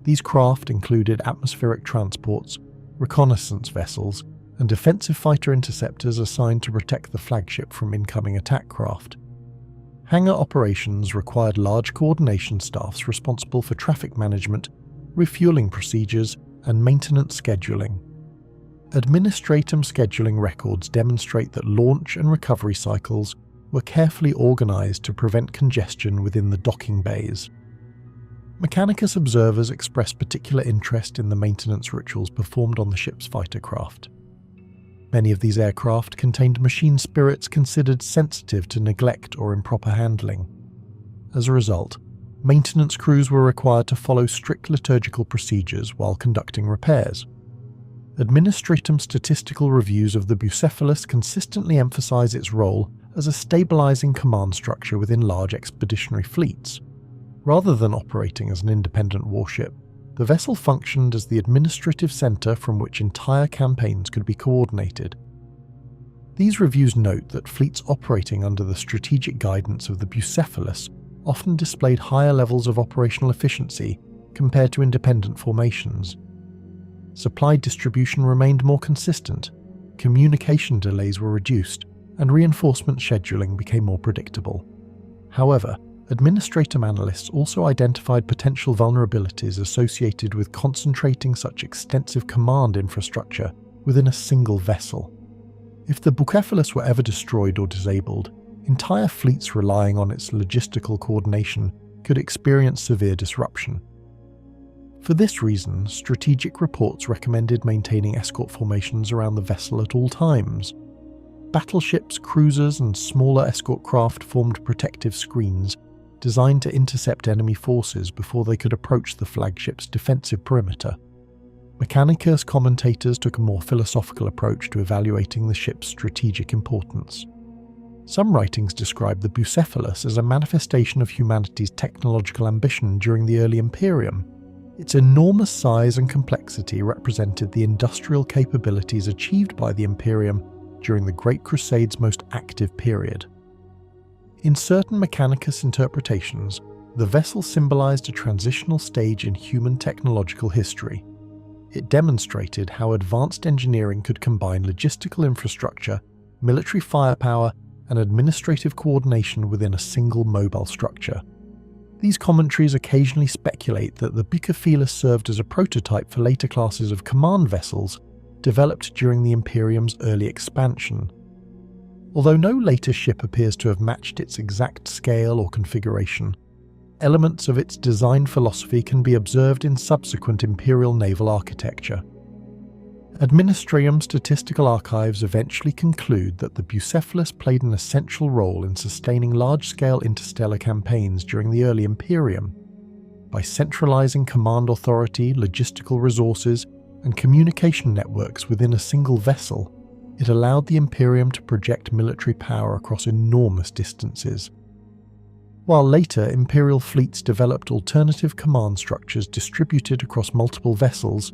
A: These craft included atmospheric transports, reconnaissance vessels, and defensive fighter interceptors assigned to protect the flagship from incoming attack craft. Hangar operations required large coordination staffs responsible for traffic management, refueling procedures, and maintenance scheduling. Administratum scheduling records demonstrate that launch and recovery cycles were carefully organized to prevent congestion within the docking bays. Mechanicus observers expressed particular interest in the maintenance rituals performed on the ship's fighter craft. Many of these aircraft contained machine spirits considered sensitive to neglect or improper handling. As a result, maintenance crews were required to follow strict liturgical procedures while conducting repairs. Administratum statistical reviews of the Bucephelus consistently emphasize its role as a stabilizing command structure within large expeditionary fleets. Rather than operating as an independent warship, the vessel functioned as the administrative center from which entire campaigns could be coordinated. These reviews note that fleets operating under the strategic guidance of the Bucephelus often displayed higher levels of operational efficiency compared to independent formations. Supply distribution remained more consistent, communication delays were reduced, and reinforcement scheduling became more predictable. However, administratum analysts also identified potential vulnerabilities associated with concentrating such extensive command infrastructure within a single vessel. If the Bucephelus were ever destroyed or disabled, entire fleets relying on its logistical coordination could experience severe disruption. For this reason, strategic reports recommended maintaining escort formations around the vessel at all times. Battleships, cruisers, and smaller escort craft formed protective screens designed to intercept enemy forces before they could approach the flagship's defensive perimeter. Mechanicus commentators took a more philosophical approach to evaluating the ship's strategic importance. Some writings describe the Bucephelus as a manifestation of humanity's technological ambition during the early Imperium. Its enormous size and complexity represented the industrial capabilities achieved by the Imperium during the Great Crusade's most active period. In certain Mechanicus interpretations, the vessel symbolized a transitional stage in human technological history. It demonstrated how advanced engineering could combine logistical infrastructure, military firepower, and administrative coordination within a single mobile structure. These commentaries occasionally speculate that the Bucephelus served as a prototype for later classes of command vessels developed during the Imperium's early expansion. Although no later ship appears to have matched its exact scale or configuration, elements of its design philosophy can be observed in subsequent Imperial naval architecture. Administratum statistical archives eventually conclude that the Bucephelus played an essential role in sustaining large-scale interstellar campaigns during the early Imperium. By centralizing command authority, logistical resources, and communication networks within a single vessel, it allowed the Imperium to project military power across enormous distances. While later Imperial fleets developed alternative command structures distributed across multiple vessels,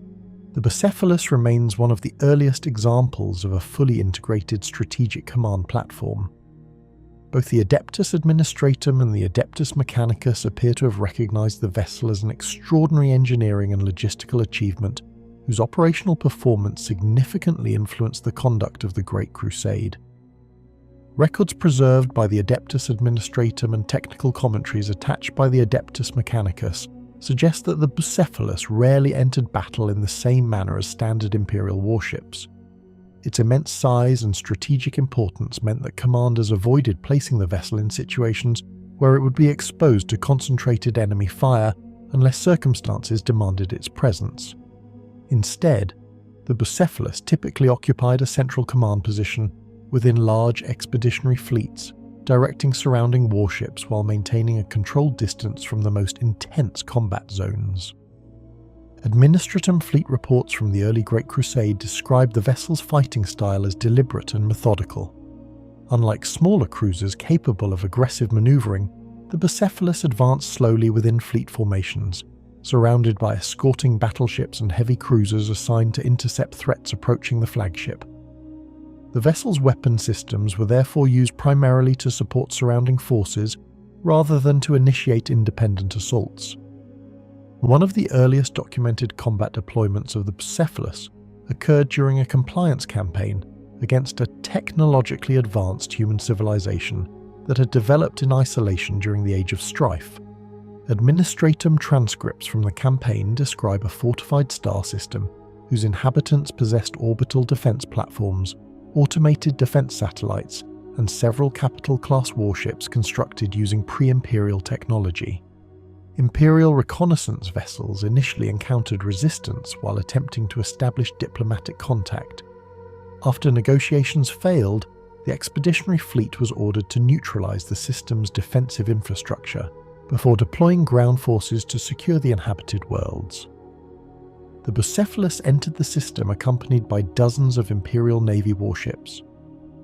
A: the Bucephelus remains one of the earliest examples of a fully integrated strategic command platform. Both the Adeptus Administratum and the Adeptus Mechanicus appear to have recognized the vessel as an extraordinary engineering and logistical achievement whose operational performance significantly influenced the conduct of the Great Crusade. Records preserved by the Adeptus Administratum and technical commentaries attached by the Adeptus Mechanicus suggest that the Bucephelus rarely entered battle in the same manner as standard Imperial warships. Its immense size and strategic importance meant that commanders avoided placing the vessel in situations where it would be exposed to concentrated enemy fire unless circumstances demanded its presence. Instead, the Bucephelus typically occupied a central command position within large expeditionary fleets, directing surrounding warships while maintaining a controlled distance from the most intense combat zones. Administratum fleet reports from the early Great Crusade describe the vessel's fighting style as deliberate and methodical. Unlike smaller cruisers capable of aggressive maneuvering, the Bucephelus advanced slowly within fleet formations, surrounded by escorting battleships and heavy cruisers assigned to intercept threats approaching the flagship. The vessel's weapon systems were therefore used primarily to support surrounding forces rather than to initiate independent assaults. One of the earliest documented combat deployments of the Bucephelus occurred during a compliance campaign against a technologically advanced human civilization that had developed in isolation during the Age of Strife. Administratum transcripts from the campaign describe a fortified star system whose inhabitants possessed orbital defense platforms, automated defense satellites, and several capital-class warships constructed using pre-Imperial technology. Imperial reconnaissance vessels initially encountered resistance while attempting to establish diplomatic contact. After negotiations failed, the expeditionary fleet was ordered to neutralize the system's defensive infrastructure before deploying ground forces to secure the inhabited worlds. The Bucephelus entered the system accompanied by dozens of Imperial Navy warships.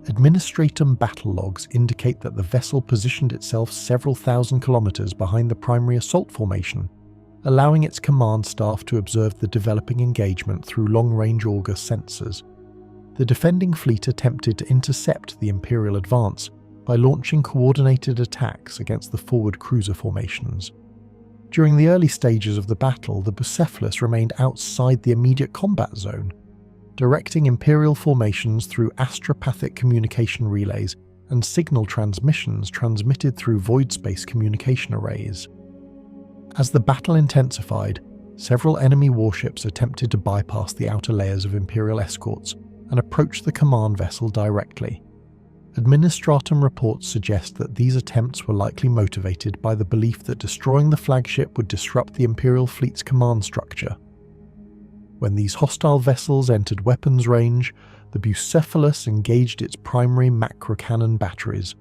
A: Administratum battle logs indicate that the vessel positioned itself several thousand kilometers behind the primary assault formation, allowing its command staff to observe the developing engagement through long-range auger sensors. The defending fleet attempted to intercept the Imperial advance by launching coordinated attacks against the forward cruiser formations. During the early stages of the battle, the Bucephelus remained outside the immediate combat zone, directing Imperial formations through astropathic communication relays and signal transmissions transmitted through void space communication arrays. As the battle intensified, several enemy warships attempted to bypass the outer layers of Imperial escorts and approach the command vessel directly. Administratum reports suggest that these attempts were likely motivated by the belief that destroying the flagship would disrupt the Imperial fleet's command structure. When these hostile vessels entered weapons range, the Bucephelus engaged its primary macro-cannon batteries.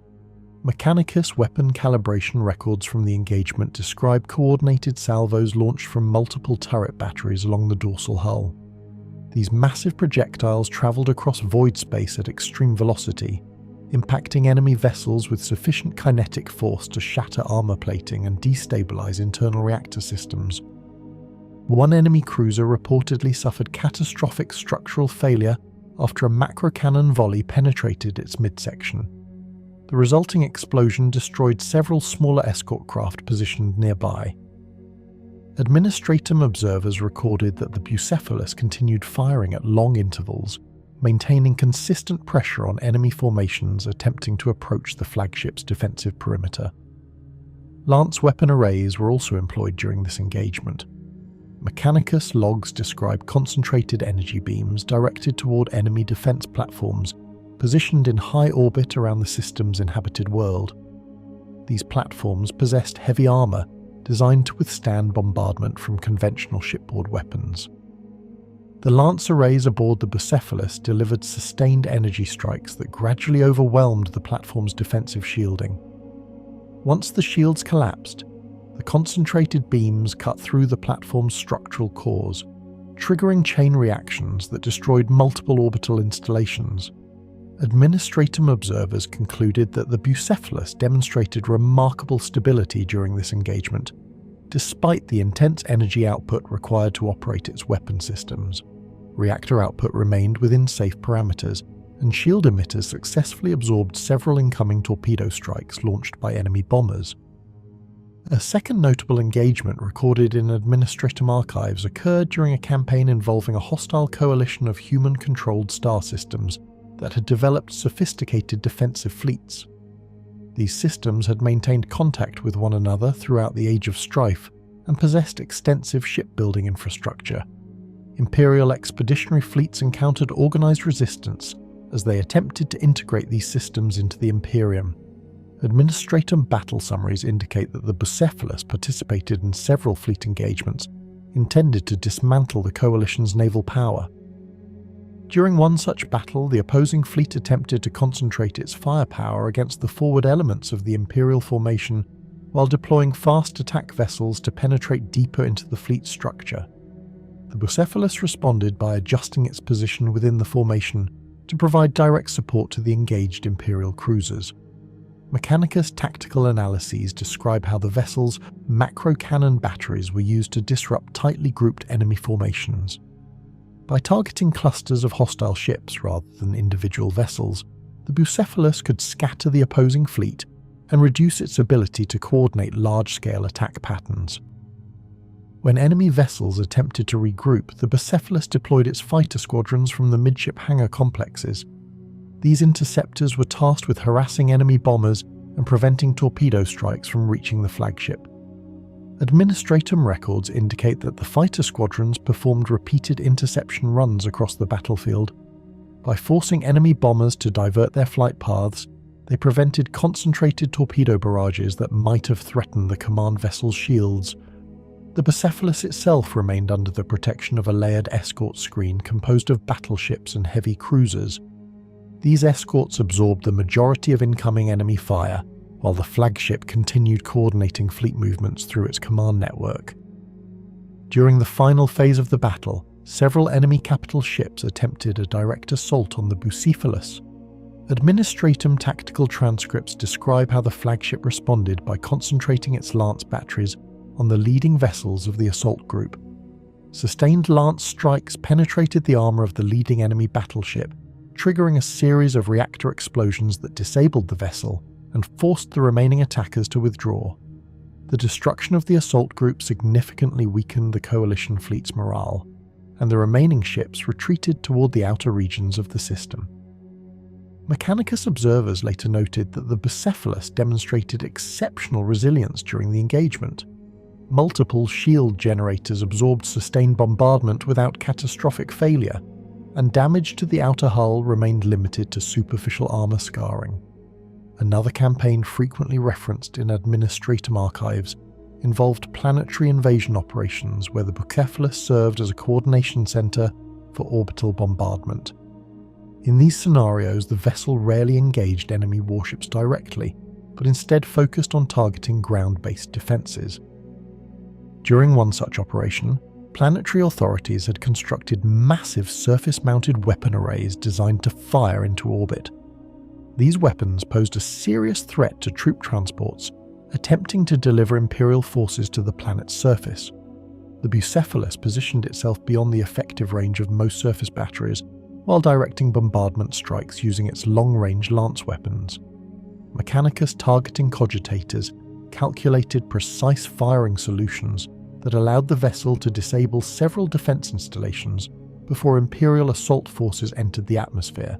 A: Mechanicus weapon calibration records from the engagement describe coordinated salvos launched from multiple turret batteries along the dorsal hull. These massive projectiles travelled across void space at extreme velocity, impacting enemy vessels with sufficient kinetic force to shatter armor plating and destabilize internal reactor systems. One enemy cruiser reportedly suffered catastrophic structural failure after a macro-cannon volley penetrated its midsection. The resulting explosion destroyed several smaller escort craft positioned nearby. Administratum observers recorded that the Bucephelus continued firing at long intervals, maintaining consistent pressure on enemy formations attempting to approach the flagship's defensive perimeter. Lance weapon arrays were also employed during this engagement. Mechanicus logs describe concentrated energy beams directed toward enemy defense platforms positioned in high orbit around the system's inhabited world. These platforms possessed heavy armor designed to withstand bombardment from conventional shipboard weapons. The lance arrays aboard the Bucephelus delivered sustained energy strikes that gradually overwhelmed the platform's defensive shielding. Once the shields collapsed, the concentrated beams cut through the platform's structural cores, triggering chain reactions that destroyed multiple orbital installations. Administratum observers concluded that the Bucephelus demonstrated remarkable stability during this engagement, despite the intense energy output required to operate its weapon systems. Reactor output remained within safe parameters, and shield emitters successfully absorbed several incoming torpedo strikes launched by enemy bombers. A second notable engagement recorded in Administratum archives occurred during a campaign involving a hostile coalition of human-controlled star systems that had developed sophisticated defensive fleets. These systems had maintained contact with one another throughout the Age of Strife and possessed extensive shipbuilding infrastructure. Imperial expeditionary fleets encountered organized resistance as they attempted to integrate these systems into the Imperium. Administratum battle summaries indicate that the Bucephelus participated in several fleet engagements intended to dismantle the coalition's naval power. During one such battle, the opposing fleet attempted to concentrate its firepower against the forward elements of the Imperial formation while deploying fast attack vessels to penetrate deeper into the fleet structure. The Bucephelus responded by adjusting its position within the formation to provide direct support to the engaged Imperial cruisers. Mechanicus tactical analyses describe how the vessel's macro-cannon batteries were used to disrupt tightly grouped enemy formations. By targeting clusters of hostile ships rather than individual vessels, the Bucephelus could scatter the opposing fleet and reduce its ability to coordinate large-scale attack patterns. When enemy vessels attempted to regroup, the Bucephelus deployed its fighter squadrons from the midship hangar complexes. These interceptors were tasked with harassing enemy bombers and preventing torpedo strikes from reaching the flagship. Administratum records indicate that the fighter squadrons performed repeated interception runs across the battlefield. By forcing enemy bombers to divert their flight paths, They prevented concentrated torpedo barrages that might have threatened the command vessel's shields. The Bucephelus itself remained under the protection of a layered escort screen composed of battleships and heavy cruisers. These escorts absorbed the majority of incoming enemy fire, while the flagship continued coordinating fleet movements through its command network. During the final phase of the battle, several enemy capital ships attempted a direct assault on the Bucephelus. Administratum tactical transcripts describe how the flagship responded by concentrating its lance batteries on the leading vessels of the assault group. Sustained lance strikes penetrated the armor of the leading enemy battleship, triggering a series of reactor explosions that disabled the vessel and forced the remaining attackers to withdraw. The destruction of the assault group significantly weakened the coalition fleet's morale, and the remaining ships retreated toward the outer regions of the system. Mechanicus observers later noted that the Bucephelus demonstrated exceptional resilience during the engagement. Multiple shield generators absorbed sustained bombardment without catastrophic failure, and damage to the outer hull remained limited to superficial armor scarring. Another campaign frequently referenced in Administratum archives involved planetary invasion operations where the Bucephelus served as a coordination center for orbital bombardment. In these scenarios, the vessel rarely engaged enemy warships directly, but instead focused on targeting ground-based defenses. During one such operation, planetary authorities had constructed massive surface-mounted weapon arrays designed to fire into orbit. These weapons posed a serious threat to troop transports attempting to deliver Imperial forces to the planet's surface. The Bucephelus positioned itself beyond the effective range of most surface batteries while directing bombardment strikes using its long-range lance weapons. Mechanicus targeting cogitators calculated precise firing solutions that allowed the vessel to disable several defense installations before Imperial assault forces entered the atmosphere.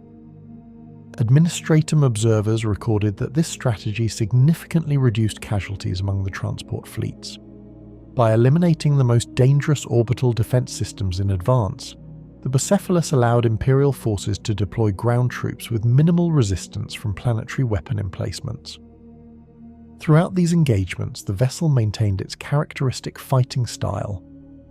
A: Administratum observers recorded that this strategy significantly reduced casualties among the transport fleets. By eliminating the most dangerous orbital defense systems in advance, the Bucephelus allowed Imperial forces to deploy ground troops with minimal resistance from planetary weapon emplacements. Throughout these engagements, the vessel maintained its characteristic fighting style.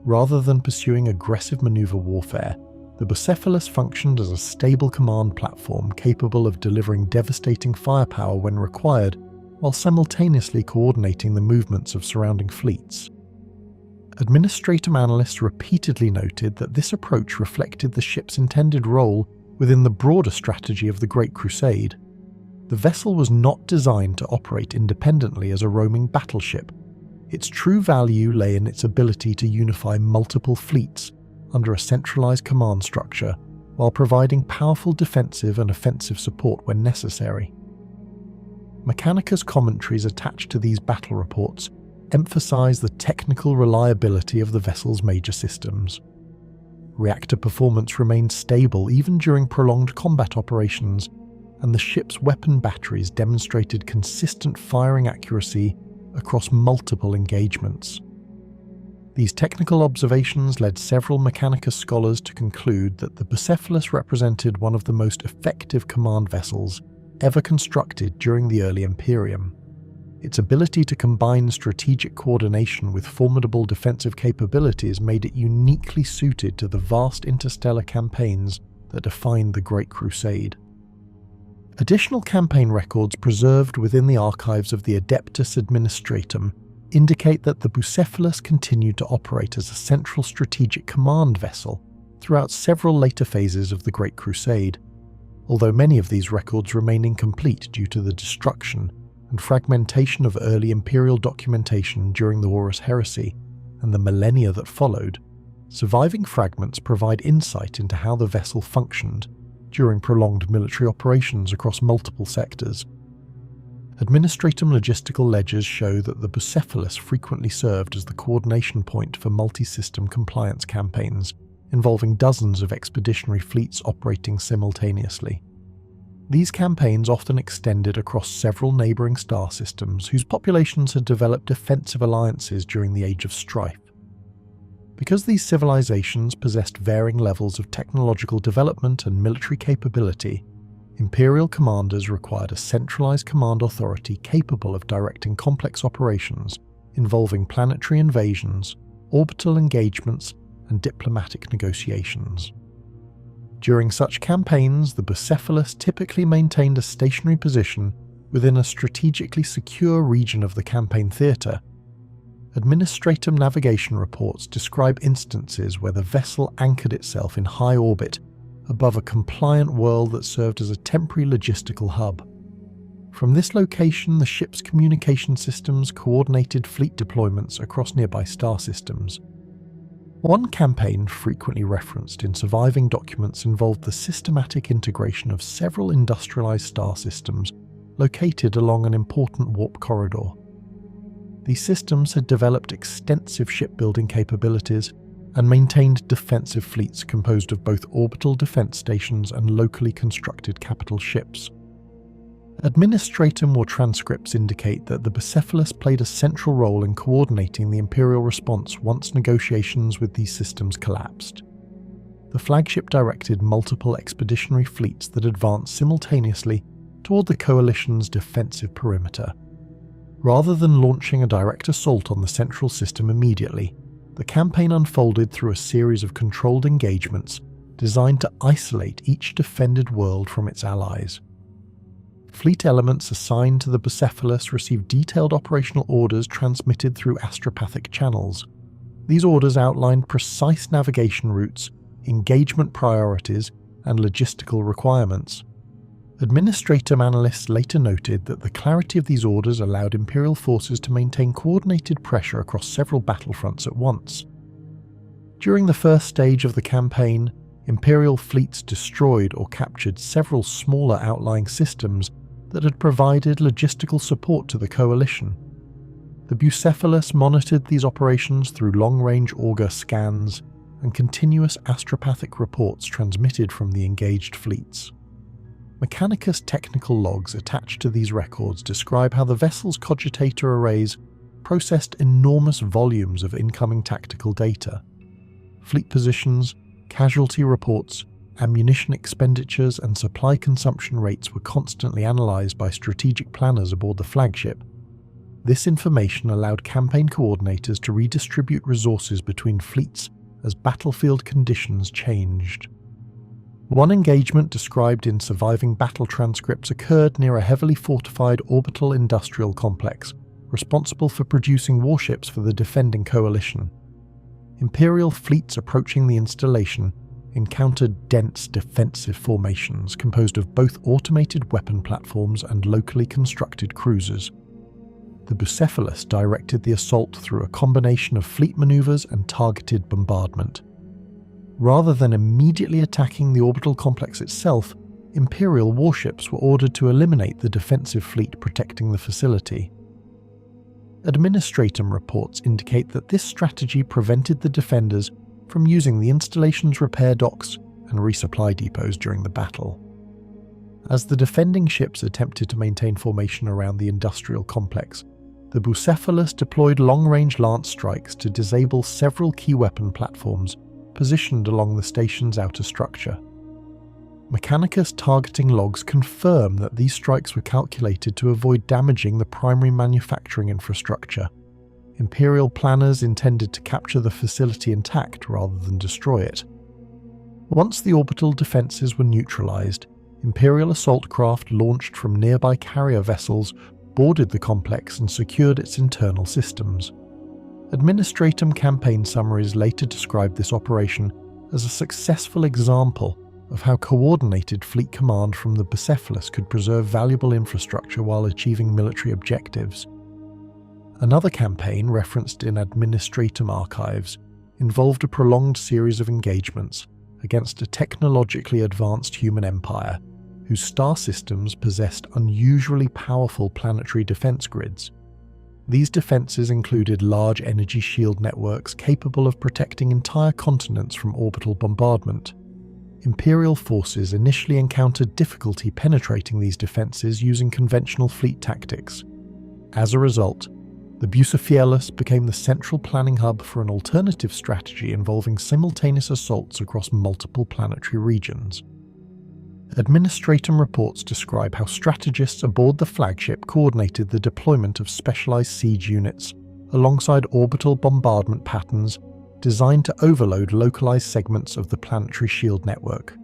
A: Rather than pursuing aggressive maneuver warfare, the Bucephelus functioned as a stable command platform capable of delivering devastating firepower when required, while simultaneously coordinating the movements of surrounding fleets. Administratum analysts repeatedly noted that this approach reflected the ship's intended role within the broader strategy of the Great Crusade. The vessel was not designed to operate independently as a roaming battleship. Its true value lay in its ability to unify multiple fleets under a centralized command structure while providing powerful defensive and offensive support when necessary. Mechanicus commentaries attached to these battle reports emphasize the technical reliability of the vessel's major systems. Reactor performance remained stable even during prolonged combat operations, and the ship's weapon batteries demonstrated consistent firing accuracy across multiple engagements. These technical observations led several Mechanicus scholars to conclude that the Bucephelus represented one of the most effective command vessels ever constructed during the early Imperium. Its ability to combine strategic coordination with formidable defensive capabilities made it uniquely suited to the vast interstellar campaigns that defined the Great Crusade. Additional campaign records preserved within the archives of the Adeptus Administratum indicate that the Bucephelus continued to operate as a central strategic command vessel throughout several later phases of the Great Crusade, although many of these records remain incomplete due to the destruction and fragmentation of early Imperial documentation during the Horus Heresy and the millennia that followed. Surviving fragments provide insight into how the vessel functioned during prolonged military operations across multiple sectors. Administratum logistical ledgers show that the Bucephelus frequently served as the coordination point for multi-system compliance campaigns involving dozens of expeditionary fleets operating simultaneously. These campaigns often extended across several neighbouring star systems whose populations had developed defensive alliances during the Age of Strife. Because these civilizations possessed varying levels of technological development and military capability, Imperial commanders required a centralized command authority capable of directing complex operations involving planetary invasions, orbital engagements, and diplomatic negotiations. During such campaigns, the Bucephelus typically maintained a stationary position within a strategically secure region of the campaign theatre. Administratum navigation reports describe instances where the vessel anchored itself in high orbit above a compliant world that served as a temporary logistical hub. From this location, the ship's communication systems coordinated fleet deployments across nearby star systems. One campaign frequently referenced in surviving documents involved the systematic integration of several industrialized star systems located along an important warp corridor. These systems had developed extensive shipbuilding capabilities and maintained defensive fleets composed of both orbital defense stations and locally constructed capital ships. Administratum or transcripts indicate that the Bucephelus played a central role in coordinating the Imperial response once negotiations with these systems collapsed. The flagship directed multiple expeditionary fleets that advanced simultaneously toward the coalition's defensive perimeter. Rather than launching a direct assault on the central system immediately, the campaign unfolded through a series of controlled engagements designed to isolate each defended world from its allies. Fleet elements assigned to the Bucephelus received detailed operational orders transmitted through astropathic channels. These orders outlined precise navigation routes, engagement priorities, and logistical requirements. Administratum analysts later noted that the clarity of these orders allowed Imperial forces to maintain coordinated pressure across several battlefronts at once. During the first stage of the campaign, Imperial fleets destroyed or captured several smaller outlying systems that had provided logistical support to the coalition. The Bucephelus monitored these operations through long-range auger scans and continuous astropathic reports transmitted from the engaged fleets. Mechanicus technical logs attached to these records describe how the vessel's cogitator arrays processed enormous volumes of incoming tactical data. Fleet positions, casualty reports, ammunition expenditures, and supply consumption rates were constantly analysed by strategic planners aboard the flagship. This information allowed campaign coordinators to redistribute resources between fleets as battlefield conditions changed. One engagement described in surviving battle transcripts occurred near a heavily fortified orbital industrial complex, responsible for producing warships for the defending coalition. Imperial fleets approaching the installation encountered dense defensive formations composed of both automated weapon platforms and locally constructed cruisers. The Bucephelus directed the assault through a combination of fleet maneuvers and targeted bombardment. Rather than immediately attacking the orbital complex itself, Imperial warships were ordered to eliminate the defensive fleet protecting the facility. Administratum reports indicate that this strategy prevented the defenders from using the installation's repair docks and resupply depots during the battle. As the defending ships attempted to maintain formation around the industrial complex, the Bucephelus deployed long-range lance strikes to disable several key weapon platforms positioned along the station's outer structure. Mechanicus targeting logs confirm that these strikes were calculated to avoid damaging the primary manufacturing infrastructure. Imperial planners intended to capture the facility intact rather than destroy it. Once the orbital defences were neutralised, Imperial assault craft launched from nearby carrier vessels boarded the complex and secured its internal systems. Administratum campaign summaries later described this operation as a successful example of how coordinated fleet command from the Bucephelus could preserve valuable infrastructure while achieving military objectives. Another campaign referenced in Administratum archives involved a prolonged series of engagements against a technologically advanced human empire whose star systems possessed unusually powerful planetary defense grids. These defenses included large energy shield networks capable of protecting entire continents from orbital bombardment. Imperial forces initially encountered difficulty penetrating these defenses using conventional fleet tactics. As a result, the Bucephelus became the central planning hub for an alternative strategy involving simultaneous assaults across multiple planetary regions. Administratum reports describe how strategists aboard the flagship coordinated the deployment of specialized siege units alongside orbital bombardment patterns designed to overload localized segments of the planetary shield network.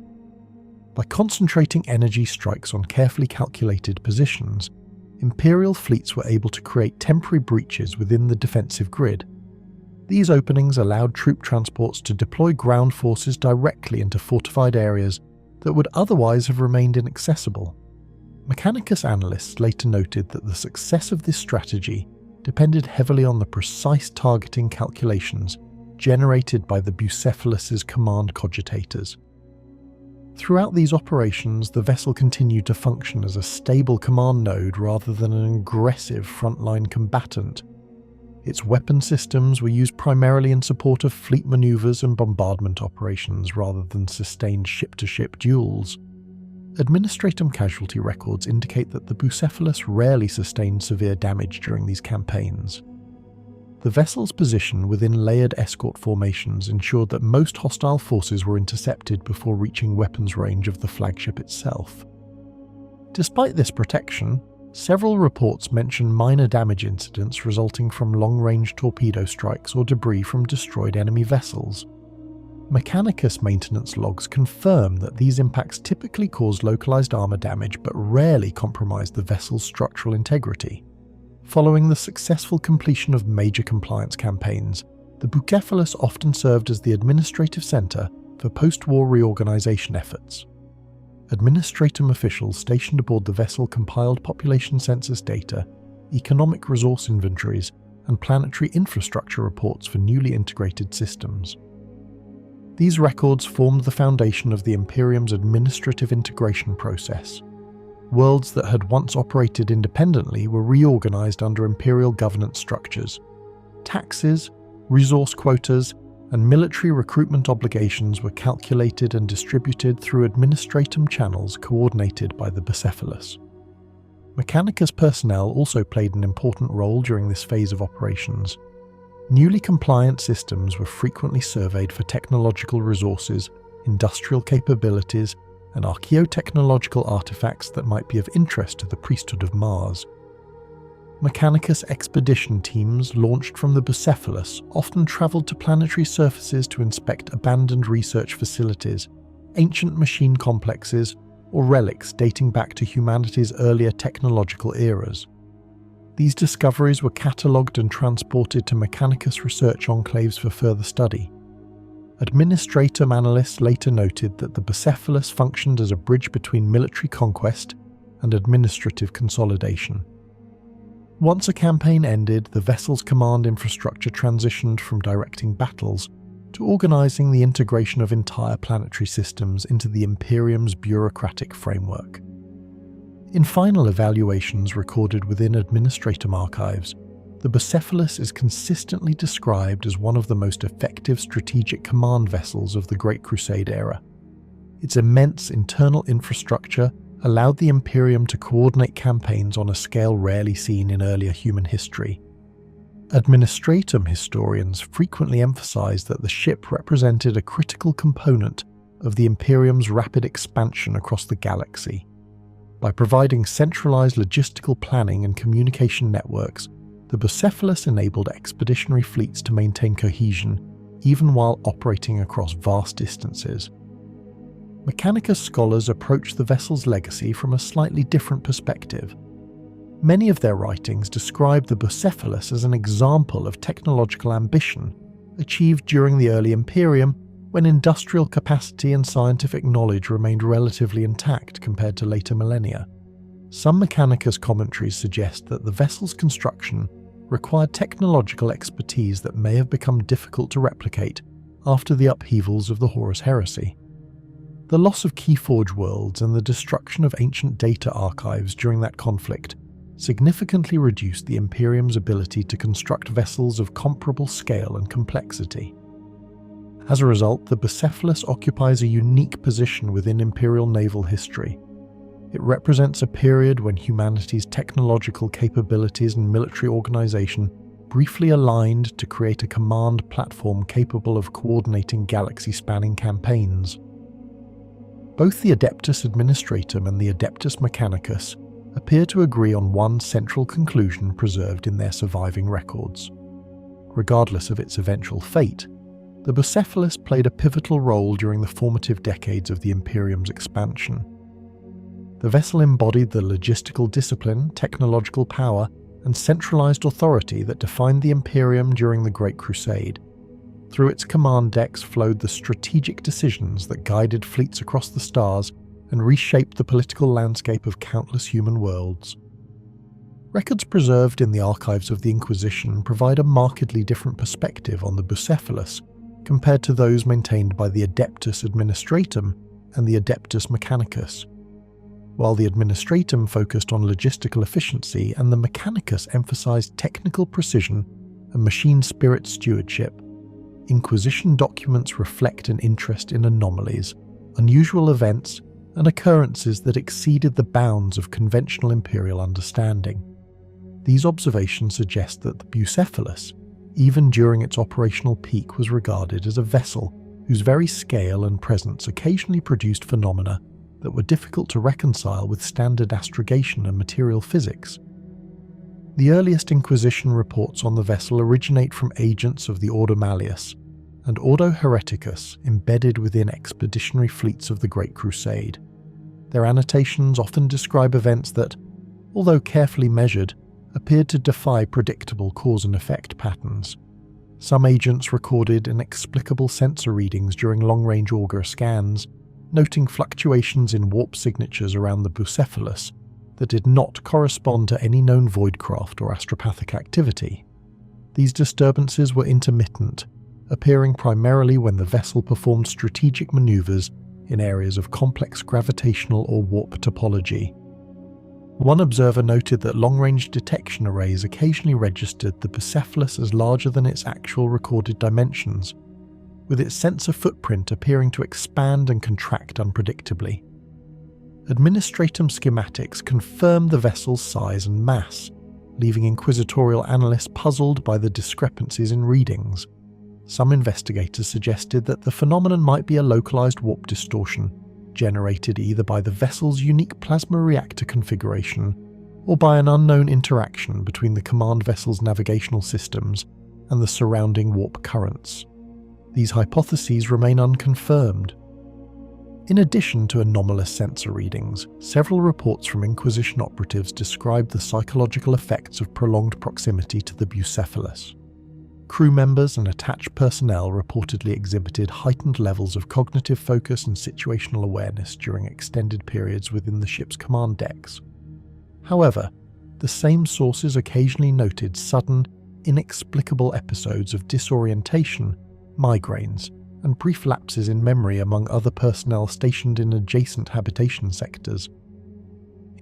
A: By concentrating energy strikes on carefully calculated positions, Imperial fleets were able to create temporary breaches within the defensive grid. These openings allowed troop transports to deploy ground forces directly into fortified areas that would otherwise have remained inaccessible. Mechanicus analysts later noted that the success of this strategy depended heavily on the precise targeting calculations generated by the Bucephelus's command cogitators. Throughout these operations, the vessel continued to function as a stable command node rather than an aggressive frontline combatant. Its weapon systems were used primarily in support of fleet maneuvers and bombardment operations rather than sustained ship-to-ship duels. Administratum casualty records indicate that the Bucephelus rarely sustained severe damage during these campaigns. The vessel's position within layered escort formations ensured that most hostile forces were intercepted before reaching weapons range of the flagship itself. Despite this protection, several reports mention minor damage incidents resulting from long-range torpedo strikes or debris from destroyed enemy vessels. Mechanicus maintenance logs confirm that these impacts typically cause localized armor damage but rarely compromise the vessel's structural integrity. Following the successful completion of major compliance campaigns, the Bucephelus often served as the administrative center for post-war reorganization efforts. Administratum officials stationed aboard the vessel compiled population census data, economic resource inventories, and planetary infrastructure reports for newly integrated systems. These records formed the foundation of the Imperium's administrative integration process. Worlds that had once operated independently were reorganized under Imperial governance structures. Taxes, resource quotas, and military recruitment obligations were calculated and distributed through administratum channels coordinated by the Bucephelus. Mechanicus personnel also played an important role during this phase of operations. Newly compliant systems were frequently surveyed for technological resources, industrial capabilities, and archaeotechnological artifacts that might be of interest to the priesthood of Mars. Mechanicus expedition teams launched from the Bucephelus often travelled to planetary surfaces to inspect abandoned research facilities, ancient machine complexes, or relics dating back to humanity's earlier technological eras. These discoveries were catalogued and transported to Mechanicus research enclaves for further study. Administratum analysts later noted that the Bucephelus functioned as a bridge between military conquest and administrative consolidation. Once a campaign ended, the vessel's command infrastructure transitioned from directing battles to organizing the integration of entire planetary systems into the Imperium's bureaucratic framework. In final evaluations recorded within Administratum archives, the Bucephelus is consistently described as one of the most effective strategic command vessels of the Great Crusade era. Its immense internal infrastructure allowed the Imperium to coordinate campaigns on a scale rarely seen in earlier human history. Administratum historians frequently emphasize that the ship represented a critical component of the Imperium's rapid expansion across the galaxy. By providing centralized logistical planning and communication networks, the Bucephelus enabled expeditionary fleets to maintain cohesion even while operating across vast distances. Mechanicus scholars approach the vessel's legacy from a slightly different perspective. Many of their writings describe the Bucephelus as an example of technological ambition achieved during the early Imperium when industrial capacity and scientific knowledge remained relatively intact compared to later millennia. Some Mechanicus commentaries suggest that the vessel's construction required technological expertise that may have become difficult to replicate after the upheavals of the Horus Heresy. The loss of Keyforge worlds and the destruction of ancient data archives during that conflict significantly reduced the Imperium's ability to construct vessels of comparable scale and complexity. As a result, the Bucephelus occupies a unique position within Imperial naval history. It represents a period when humanity's technological capabilities and military organization briefly aligned to create a command platform capable of coordinating galaxy-spanning campaigns. Both the Adeptus Administratum and the Adeptus Mechanicus appear to agree on one central conclusion preserved in their surviving records. Regardless of its eventual fate, the Bucephelus played a pivotal role during the formative decades of the Imperium's expansion. The vessel embodied the logistical discipline, technological power, and centralized authority that defined the Imperium during the Great Crusade. Through its command decks flowed the strategic decisions that guided fleets across the stars and reshaped the political landscape of countless human worlds. Records preserved in the archives of the Inquisition provide a markedly different perspective on the Bucephelus compared to those maintained by the Adeptus Administratum and the Adeptus Mechanicus. While the Administratum focused on logistical efficiency and the Mechanicus emphasized technical precision and machine spirit stewardship, Inquisition documents reflect an interest in anomalies, unusual events, and occurrences that exceeded the bounds of conventional Imperial understanding. These observations suggest that the Bucephelus, even during its operational peak, was regarded as a vessel whose very scale and presence occasionally produced phenomena that were difficult to reconcile with standard astrogation and material physics. The earliest Inquisition reports on the vessel originate from agents of the Ordo Malleus and Ordo Hereticus embedded within expeditionary fleets of the Great Crusade. Their annotations often describe events that, although carefully measured, appeared to defy predictable cause and effect patterns. Some agents recorded inexplicable sensor readings during long-range auger scans, noting fluctuations in warp signatures around the Bucephelus that did not correspond to any known voidcraft or astropathic activity. These disturbances were intermittent, appearing primarily when the vessel performed strategic maneuvers in areas of complex gravitational or warp topology. One observer noted that long-range detection arrays occasionally registered the Bucephelus as larger than its actual recorded dimensions, with its sensor footprint appearing to expand and contract unpredictably. Administratum schematics confirmed the vessel's size and mass, leaving inquisitorial analysts puzzled by the discrepancies in readings. Some investigators suggested that the phenomenon might be a localized warp distortion, generated either by the vessel's unique plasma reactor configuration or by an unknown interaction between the command vessel's navigational systems and the surrounding warp currents. These hypotheses remain unconfirmed. In addition to anomalous sensor readings, several reports from Inquisition operatives describe the psychological effects of prolonged proximity to the Bucephelus. Crew members and attached personnel reportedly exhibited heightened levels of cognitive focus and situational awareness during extended periods within the ship's command decks. However, the same sources occasionally noted sudden, inexplicable episodes of disorientation, migraines, and brief lapses in memory among other personnel stationed in adjacent habitation sectors.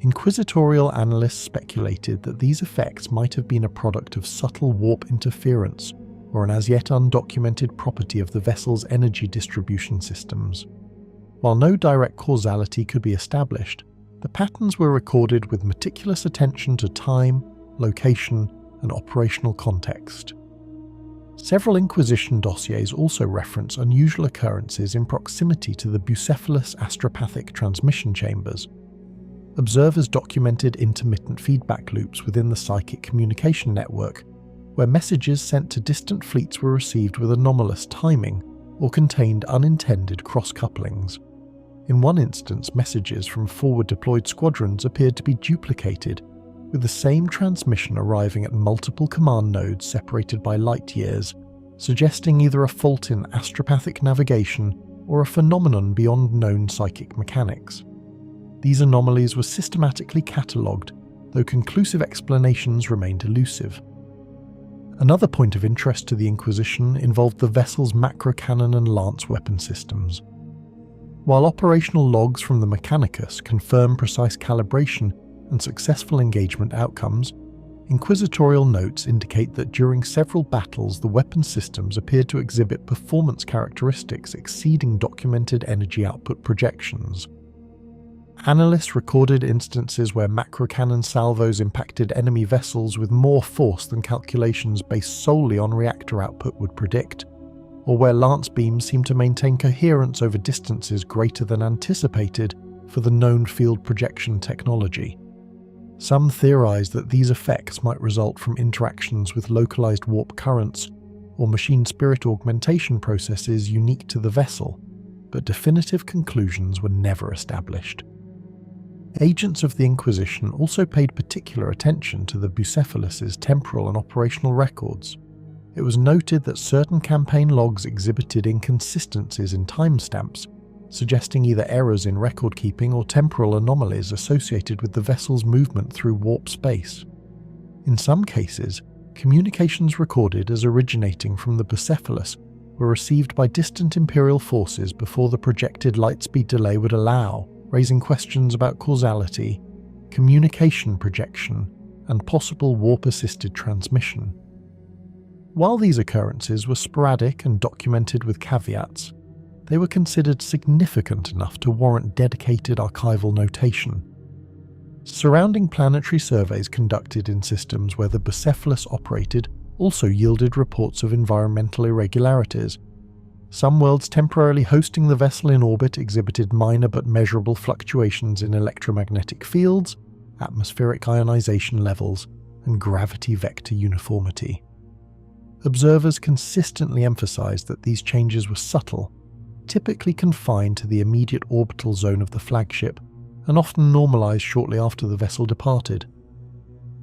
A: Inquisitorial analysts speculated that these effects might have been a product of subtle warp interference or an as yet undocumented property of the vessel's energy distribution systems. While no direct causality could be established, the patterns were recorded with meticulous attention to time, location, and operational context. Several Inquisition dossiers also reference unusual occurrences in proximity to the Bucephelus astropathic transmission chambers. Observers documented intermittent feedback loops within the psychic communication network, where messages sent to distant fleets were received with anomalous timing or contained unintended cross-couplings. In one instance, messages from forward-deployed squadrons appeared to be duplicated, with the same transmission arriving at multiple command nodes separated by light years, suggesting either a fault in astropathic navigation or a phenomenon beyond known psychic mechanics. These anomalies were systematically catalogued, though conclusive explanations remained elusive. Another point of interest to the Inquisition involved the vessel's macrocannon and lance weapon systems. While operational logs from the Mechanicus confirm precise calibration and successful engagement outcomes, inquisitorial notes indicate that during several battles the weapon systems appeared to exhibit performance characteristics exceeding documented energy output projections. Analysts recorded instances where macrocannon salvos impacted enemy vessels with more force than calculations based solely on reactor output would predict, or where lance beams seem to maintain coherence over distances greater than anticipated for the known field projection technology. Some theorize that these effects might result from interactions with localized warp currents or machine spirit augmentation processes unique to the vessel, but definitive conclusions were never established. Agents of the Inquisition also paid particular attention to the Bucephelus's temporal and operational records. It was noted that certain campaign logs exhibited inconsistencies in timestamps, suggesting either errors in record-keeping or temporal anomalies associated with the vessel's movement through warp space. In some cases, communications recorded as originating from the Bucephelus were received by distant Imperial forces before the projected lightspeed delay would allow, raising questions about causality, communication projection, and possible warp-assisted transmission. While these occurrences were sporadic and documented with caveats, they were considered significant enough to warrant dedicated archival notation. Surrounding planetary surveys conducted in systems where the Bucephelus operated also yielded reports of environmental irregularities. Some worlds temporarily hosting the vessel in orbit exhibited minor but measurable fluctuations in electromagnetic fields, atmospheric ionization levels, and gravity vector uniformity. Observers consistently emphasized that these changes were subtle, typically confined to the immediate orbital zone of the flagship, and often normalized shortly after the vessel departed.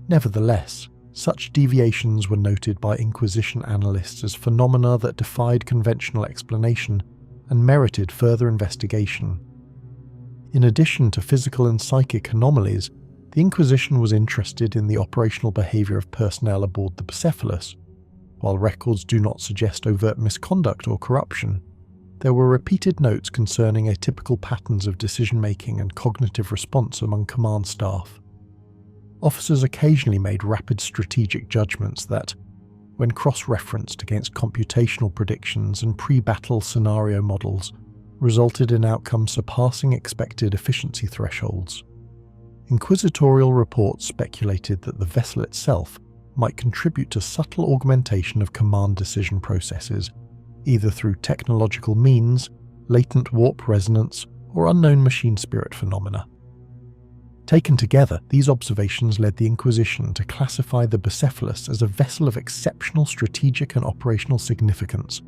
A: Nevertheless, such deviations were noted by Inquisition analysts as phenomena that defied conventional explanation and merited further investigation. In addition to physical and psychic anomalies, the Inquisition was interested in the operational behavior of personnel aboard the Bucephelus. While records do not suggest overt misconduct or corruption, there were repeated notes concerning atypical patterns of decision-making and cognitive response among command staff. Officers occasionally made rapid strategic judgments that, when cross-referenced against computational predictions and pre-battle scenario models, resulted in outcomes surpassing expected efficiency thresholds. Inquisitorial reports speculated that the vessel itself might contribute to subtle augmentation of command decision processes, either through technological means, latent warp resonance, or unknown machine spirit phenomena. Taken together, these observations led the Inquisition to classify the Bucephelus as a vessel of exceptional strategic and operational significance,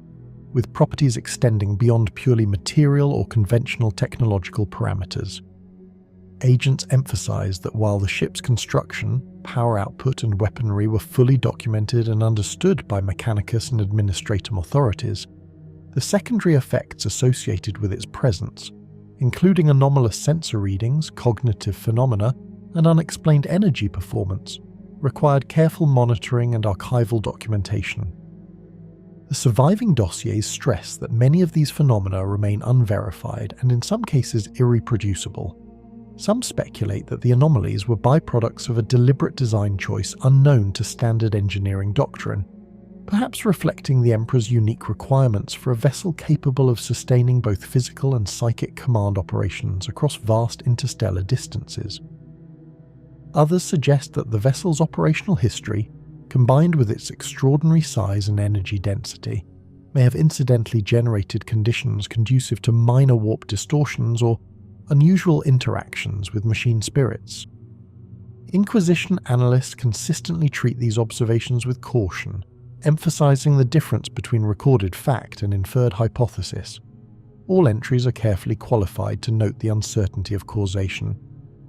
A: with properties extending beyond purely material or conventional technological parameters. Agents emphasized that while the ship's construction, power output, and weaponry were fully documented and understood by Mechanicus and administratum authorities, the secondary effects associated with its presence, including anomalous sensor readings, cognitive phenomena, and unexplained energy performance, required careful monitoring and archival documentation. The surviving dossiers stress that many of these phenomena remain unverified and in some cases irreproducible. Some speculate that the anomalies were byproducts of a deliberate design choice unknown to standard engineering doctrine, perhaps reflecting the Emperor's unique requirements for a vessel capable of sustaining both physical and psychic command operations across vast interstellar distances. Others suggest that the vessel's operational history, combined with its extraordinary size and energy density, may have incidentally generated conditions conducive to minor warp distortions or unusual interactions with machine spirits. Inquisition analysts consistently treat these observations with caution, emphasizing the difference between recorded fact and inferred hypothesis. All entries are carefully qualified to note the uncertainty of causation,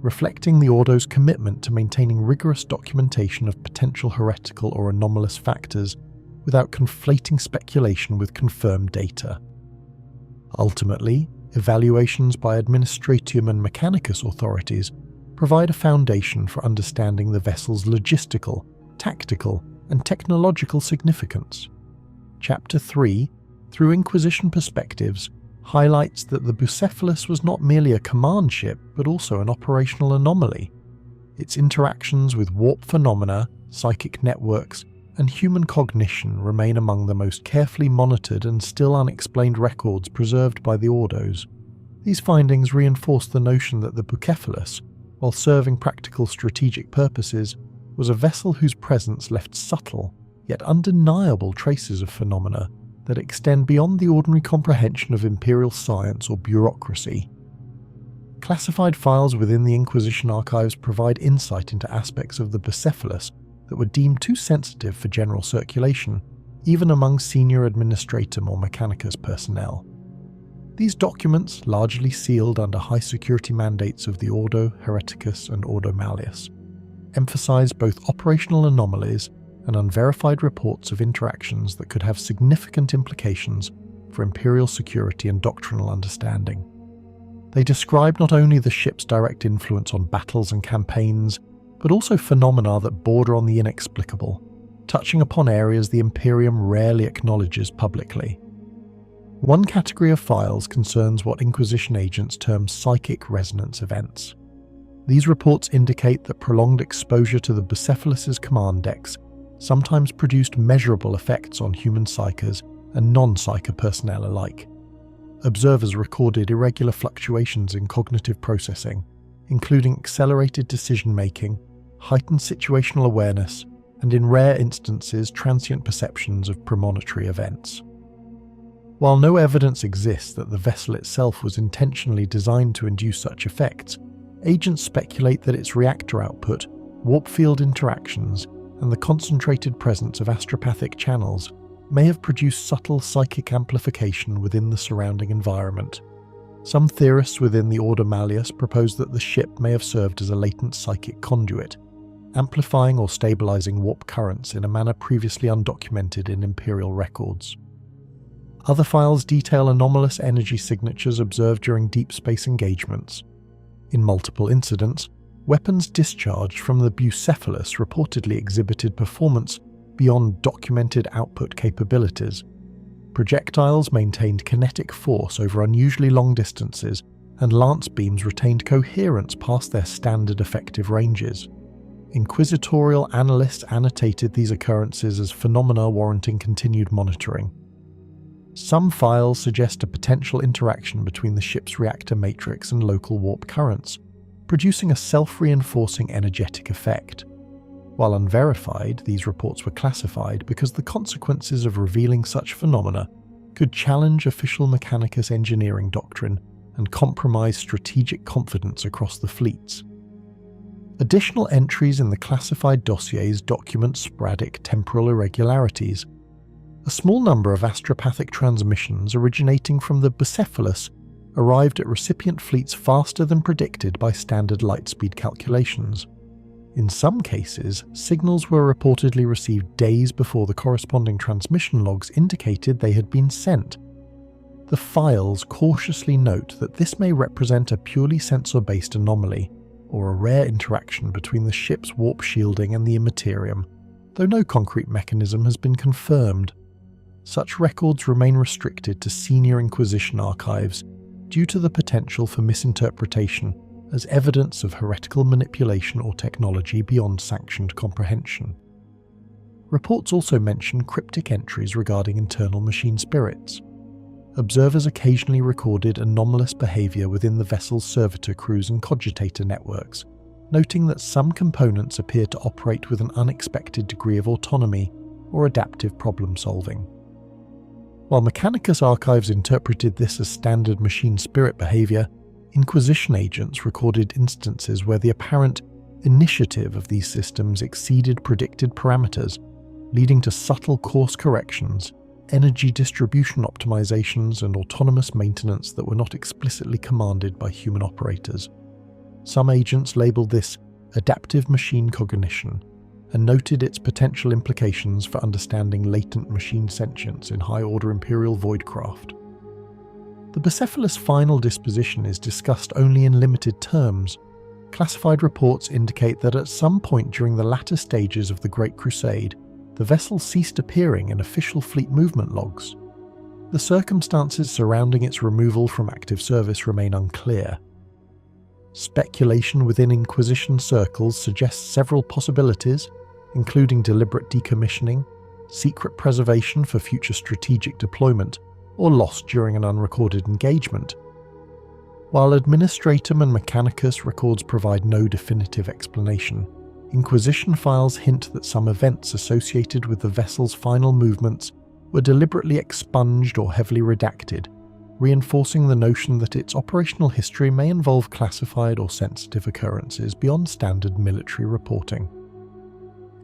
A: reflecting the Ordo's commitment to maintaining rigorous documentation of potential heretical or anomalous factors without conflating speculation with confirmed data. Ultimately, evaluations by Administratium and Mechanicus authorities provide a foundation for understanding the vessel's logistical, tactical, and technological significance. Chapter 3, through Inquisition perspectives, highlights that the Bucephelus was not merely a command ship but also an operational anomaly. Its interactions with warp phenomena, psychic networks, and human cognition remain among the most carefully monitored and still unexplained records preserved by the Ordos. These findings reinforce the notion that the Bucephelus, while serving practical strategic purposes, was a vessel whose presence left subtle, yet undeniable traces of phenomena that extend beyond the ordinary comprehension of Imperial science or bureaucracy. Classified files within the Inquisition archives provide insight into aspects of the Bucephelus that were deemed too sensitive for general circulation, even among senior administratum or Mechanicus personnel. These documents, largely sealed under high security mandates of the Ordo Hereticus and Ordo Malleus, emphasize both operational anomalies and unverified reports of interactions that could have significant implications for Imperial security and doctrinal understanding. They describe not only the ship's direct influence on battles and campaigns, but also phenomena that border on the inexplicable, touching upon areas the Imperium rarely acknowledges publicly. One category of files concerns what Inquisition agents term psychic resonance events. These reports indicate that prolonged exposure to the Bucephelus's command decks sometimes produced measurable effects on human psychers and non-psyker personnel alike. Observers recorded irregular fluctuations in cognitive processing, including accelerated decision-making, heightened situational awareness, and in rare instances transient perceptions of premonitory events. While no evidence exists that the vessel itself was intentionally designed to induce such effects, agents speculate that its reactor output, warp field interactions, and the concentrated presence of astropathic channels may have produced subtle psychic amplification within the surrounding environment. Some theorists within the Ordo Malleus propose that the ship may have served as a latent psychic conduit, amplifying or stabilizing warp currents in a manner previously undocumented in Imperial records. Other files detail anomalous energy signatures observed during deep space engagements. In multiple incidents, weapons discharged from the Bucephelus reportedly exhibited performance beyond documented output capabilities. Projectiles maintained kinetic force over unusually long distances, and lance beams retained coherence past their standard effective ranges. Inquisitorial analysts annotated these occurrences as phenomena warranting continued monitoring. Some files suggest a potential interaction between the ship's reactor matrix and local warp currents, producing a self-reinforcing energetic effect. While unverified, these reports were classified because the consequences of revealing such phenomena could challenge official Mechanicus engineering doctrine and compromise strategic confidence across the fleets. Additional entries in the classified dossiers document sporadic temporal irregularities. A small number of astropathic transmissions originating from the Bucephelus arrived at recipient fleets faster than predicted by standard light speed calculations. In some cases, signals were reportedly received days before the corresponding transmission logs indicated they had been sent. The files cautiously note that this may represent a purely sensor-based anomaly, or a rare interaction between the ship's warp shielding and the Imperium, though no concrete mechanism has been confirmed. Such records remain restricted to senior Inquisition archives due to the potential for misinterpretation as evidence of heretical manipulation or technology beyond sanctioned comprehension. Reports also mention cryptic entries regarding internal machine spirits. Observers occasionally recorded anomalous behavior within the vessel's servitor crews and cogitator networks, noting that some components appear to operate with an unexpected degree of autonomy or adaptive problem-solving. While Mechanicus archives interpreted this as standard machine spirit behavior, Inquisition agents recorded instances where the apparent initiative of these systems exceeded predicted parameters, leading to subtle course corrections, energy distribution optimizations, and autonomous maintenance that were not explicitly commanded by human operators. Some agents labeled this adaptive machine cognition and noted its potential implications for understanding latent machine sentience in high-order Imperial voidcraft. The Bucephelus' final disposition is discussed only in limited terms. Classified reports indicate that at some point during the latter stages of the Great Crusade, the vessel ceased appearing in official fleet movement logs. The circumstances surrounding its removal from active service remain unclear. Speculation within Inquisition circles suggests several possibilities, including deliberate decommissioning, secret preservation for future strategic deployment, or lost during an unrecorded engagement. While Administratum and Mechanicus records provide no definitive explanation, Inquisition files hint that some events associated with the vessel's final movements were deliberately expunged or heavily redacted, reinforcing the notion that its operational history may involve classified or sensitive occurrences beyond standard military reporting.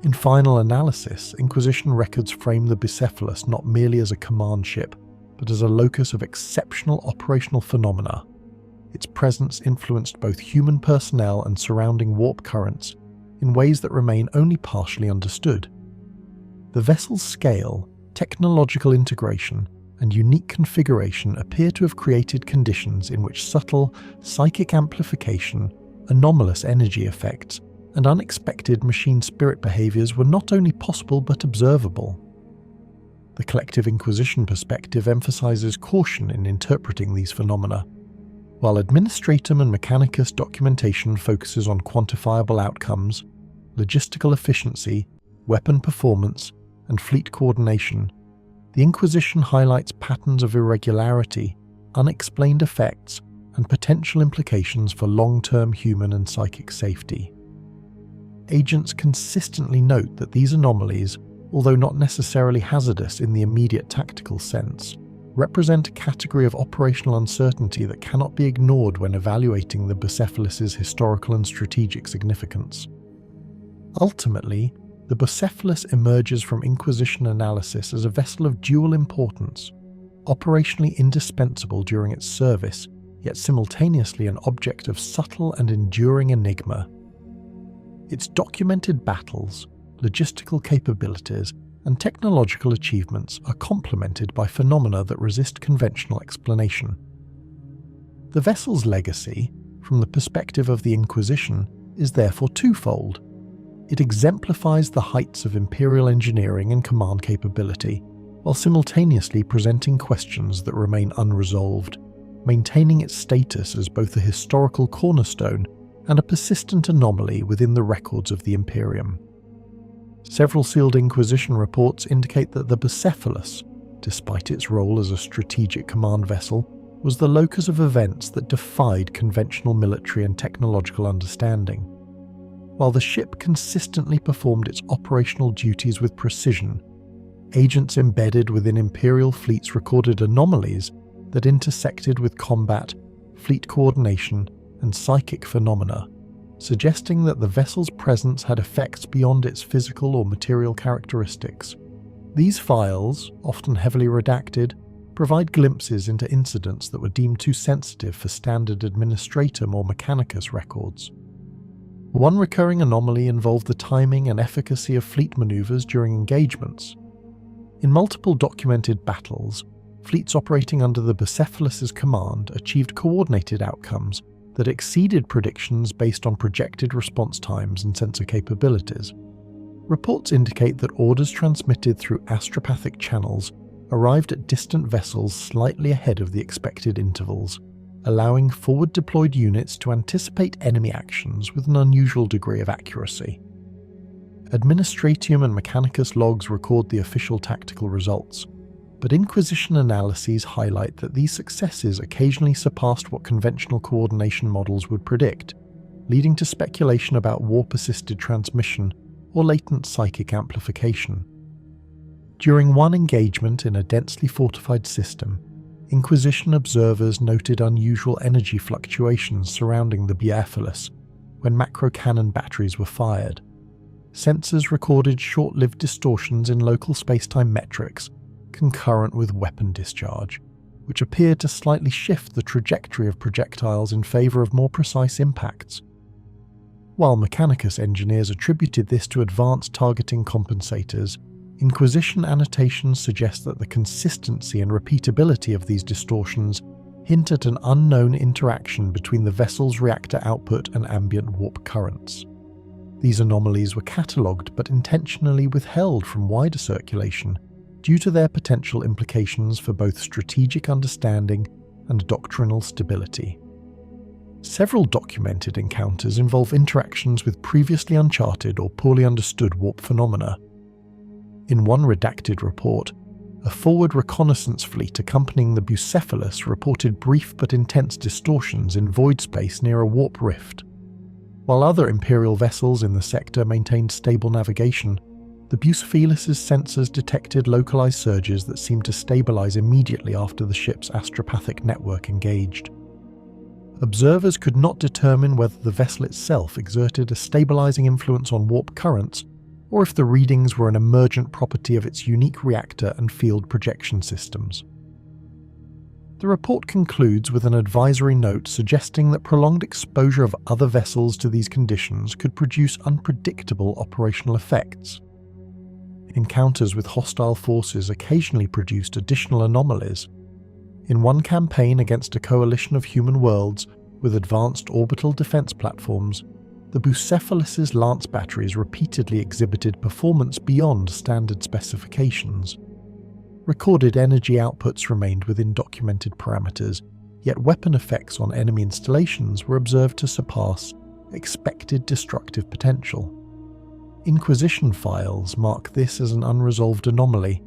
A: In final analysis, Inquisition records frame the Bucephelus not merely as a command ship, but as a locus of exceptional operational phenomena. Its presence influenced both human personnel and surrounding warp currents in ways that remain only partially understood. The vessel's scale, technological integration, and unique configuration appear to have created conditions in which subtle, psychic amplification, anomalous energy effects, and unexpected machine spirit behaviors were not only possible but observable. The collective Inquisition perspective emphasizes caution in interpreting these phenomena, while Administratum and Mechanicus documentation focuses on quantifiable outcomes, logistical efficiency, weapon performance, and fleet coordination. The Inquisition highlights patterns of irregularity, unexplained effects, and potential implications for long-term human and psychic safety. Agents consistently note that these anomalies, although not necessarily hazardous in the immediate tactical sense, represent a category of operational uncertainty that cannot be ignored when evaluating the Bucephelus's historical and strategic significance. Ultimately, the Bucephelus emerges from Inquisition analysis as a vessel of dual importance, operationally indispensable during its service, yet simultaneously an object of subtle and enduring enigma. Its documented battles, logistical capabilities, and technological achievements are complemented by phenomena that resist conventional explanation. The vessel's legacy, from the perspective of the Inquisition, is therefore twofold. It exemplifies the heights of Imperial engineering and command capability, while simultaneously presenting questions that remain unresolved, maintaining its status as both a historical cornerstone and a persistent anomaly within the records of the Imperium. Several sealed Inquisition reports indicate that the Bucephelus, despite its role as a strategic command vessel, was the locus of events that defied conventional military and technological understanding. While the ship consistently performed its operational duties with precision, agents embedded within Imperial fleets recorded anomalies that intersected with combat, fleet coordination, and psychic phenomena, suggesting that the vessel's presence had effects beyond its physical or material characteristics. These files, often heavily redacted, provide glimpses into incidents that were deemed too sensitive for standard Administratum or Mechanicus records. One recurring anomaly involved the timing and efficacy of fleet maneuvers during engagements. In multiple documented battles, fleets operating under the Bucephelus's command achieved coordinated outcomes that exceeded predictions based on projected response times and sensor capabilities. Reports indicate that orders transmitted through astropathic channels arrived at distant vessels slightly ahead of the expected intervals, allowing forward-deployed units to anticipate enemy actions with an unusual degree of accuracy. Administratium and Mechanicus logs record the official tactical results, but Inquisition analyses highlight that these successes occasionally surpassed what conventional coordination models would predict, leading to speculation about warp-assisted transmission or latent psychic amplification. During one engagement in a densely fortified system, Inquisition observers noted unusual energy fluctuations surrounding the Bucephelus when macro-cannon batteries were fired. Sensors recorded short-lived distortions in local spacetime metrics concurrent with weapon discharge, which appeared to slightly shift the trajectory of projectiles in favor of more precise impacts. While Mechanicus engineers attributed this to advanced targeting compensators, Inquisition annotations suggest that the consistency and repeatability of these distortions hint at an unknown interaction between the vessel's reactor output and ambient warp currents. These anomalies were catalogued but intentionally withheld from wider circulation due to their potential implications for both strategic understanding and doctrinal stability. Several documented encounters involve interactions with previously uncharted or poorly understood warp phenomena. In one redacted report, a forward reconnaissance fleet accompanying the Bucephelus reported brief but intense distortions in void space near a warp rift. While other Imperial vessels in the sector maintained stable navigation, The Bucephelus' sensors detected localized surges that seemed to stabilize immediately after the ship's astropathic network engaged. Observers could not determine whether the vessel itself exerted a stabilizing influence on warp currents, or if the readings were an emergent property of its unique reactor and field projection systems. The report concludes with an advisory note suggesting that prolonged exposure of other vessels to these conditions could produce unpredictable operational effects. Encounters with hostile forces occasionally produced additional anomalies. In one campaign against a coalition of human worlds with advanced orbital defense platforms, the Bucephelus' lance batteries repeatedly exhibited performance beyond standard specifications. Recorded energy outputs remained within documented parameters, yet weapon effects on enemy installations were observed to surpass expected destructive potential. Inquisition files mark this as an unresolved anomaly,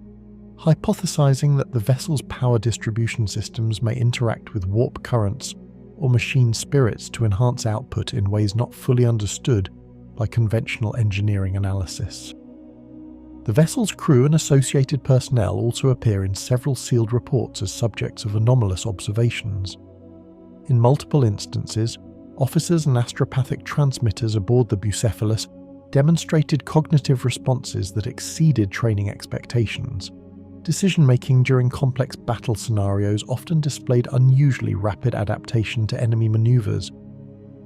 A: hypothesizing that the vessel's power distribution systems may interact with warp currents or machine spirits to enhance output in ways not fully understood by conventional engineering analysis. The vessel's crew and associated personnel also appear in several sealed reports as subjects of anomalous observations. In multiple instances, officers and astropathic transmitters aboard the Bucephelus demonstrated cognitive responses that exceeded training expectations. Decision-making during complex battle scenarios often displayed unusually rapid adaptation to enemy maneuvers.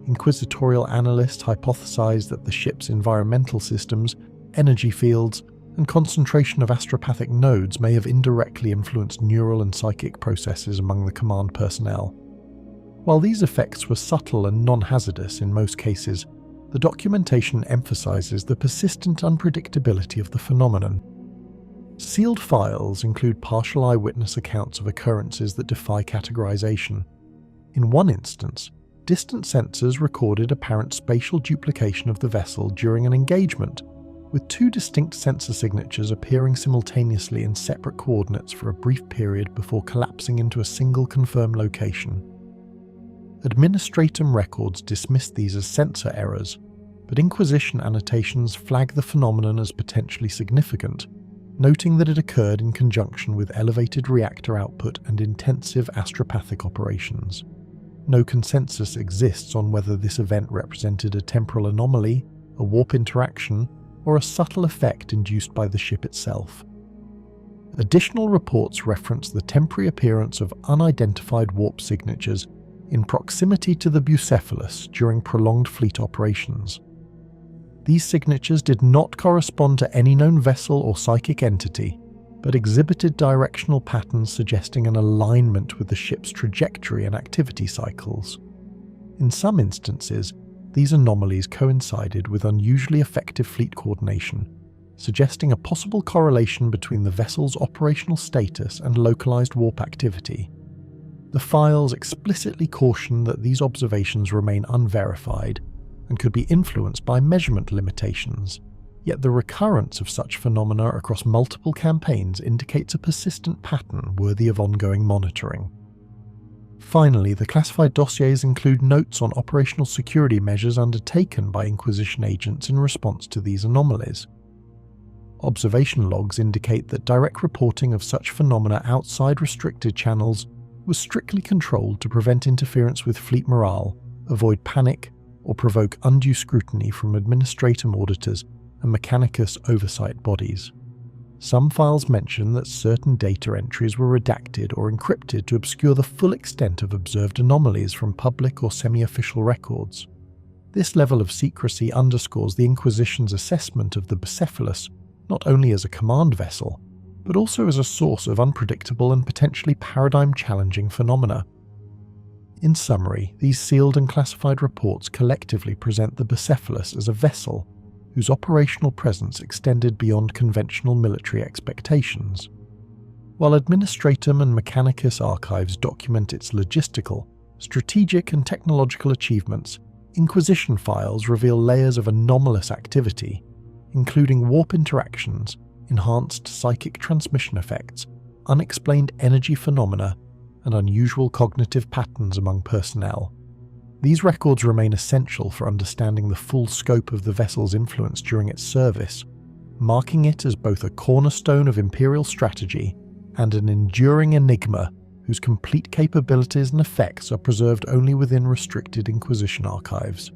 A: Inquisitorial analysts hypothesized that the ship's environmental systems, energy fields, and concentration of astropathic nodes may have indirectly influenced neural and psychic processes among the command personnel. While these effects were subtle and non-hazardous in most cases, the documentation emphasizes the persistent unpredictability of the phenomenon. Sealed files include partial eyewitness accounts of occurrences that defy categorization. In one instance, distant sensors recorded apparent spatial duplication of the vessel during an engagement, with two distinct sensor signatures appearing simultaneously in separate coordinates for a brief period before collapsing into a single confirmed location. Administratum records dismissed these as sensor errors, but Inquisition annotations flag the phenomenon as potentially significant, noting that it occurred in conjunction with elevated reactor output and intensive astropathic operations. No consensus exists on whether this event represented a temporal anomaly, a warp interaction, or a subtle effect induced by the ship itself. Additional reports reference the temporary appearance of unidentified warp signatures in proximity to the Bucephelus during prolonged fleet operations. These signatures did not correspond to any known vessel or psychic entity, but exhibited directional patterns suggesting an alignment with the ship's trajectory and activity cycles. In some instances, these anomalies coincided with unusually effective fleet coordination, suggesting a possible correlation between the vessel's operational status and localized warp activity. The files explicitly caution that these observations remain unverified and could be influenced by measurement limitations, yet the recurrence of such phenomena across multiple campaigns indicates a persistent pattern worthy of ongoing monitoring. Finally, the classified dossiers include notes on operational security measures undertaken by Inquisition agents in response to these anomalies. Observation logs indicate that direct reporting of such phenomena outside restricted channels was strictly controlled to prevent interference with fleet morale, avoid panic, or provoke undue scrutiny from administratum auditors and Mechanicus oversight bodies. Some files mention that certain data entries were redacted or encrypted to obscure the full extent of observed anomalies from public or semi-official records. This level of secrecy underscores the Inquisition's assessment of the Bucephelus not only as a command vessel, but also as a source of unpredictable and potentially paradigm-challenging phenomena. In summary, these sealed and classified reports collectively present the Bucephelus as a vessel whose operational presence extended beyond conventional military expectations. While Administratum and Mechanicus archives document its logistical, strategic and technological achievements, Inquisition files reveal layers of anomalous activity, including warp interactions, enhanced psychic transmission effects, unexplained energy phenomena, and unusual cognitive patterns among personnel. These records remain essential for understanding the full scope of the vessel's influence during its service, marking it as both a cornerstone of Imperial strategy and an enduring enigma whose complete capabilities and effects are preserved only within restricted Inquisition archives.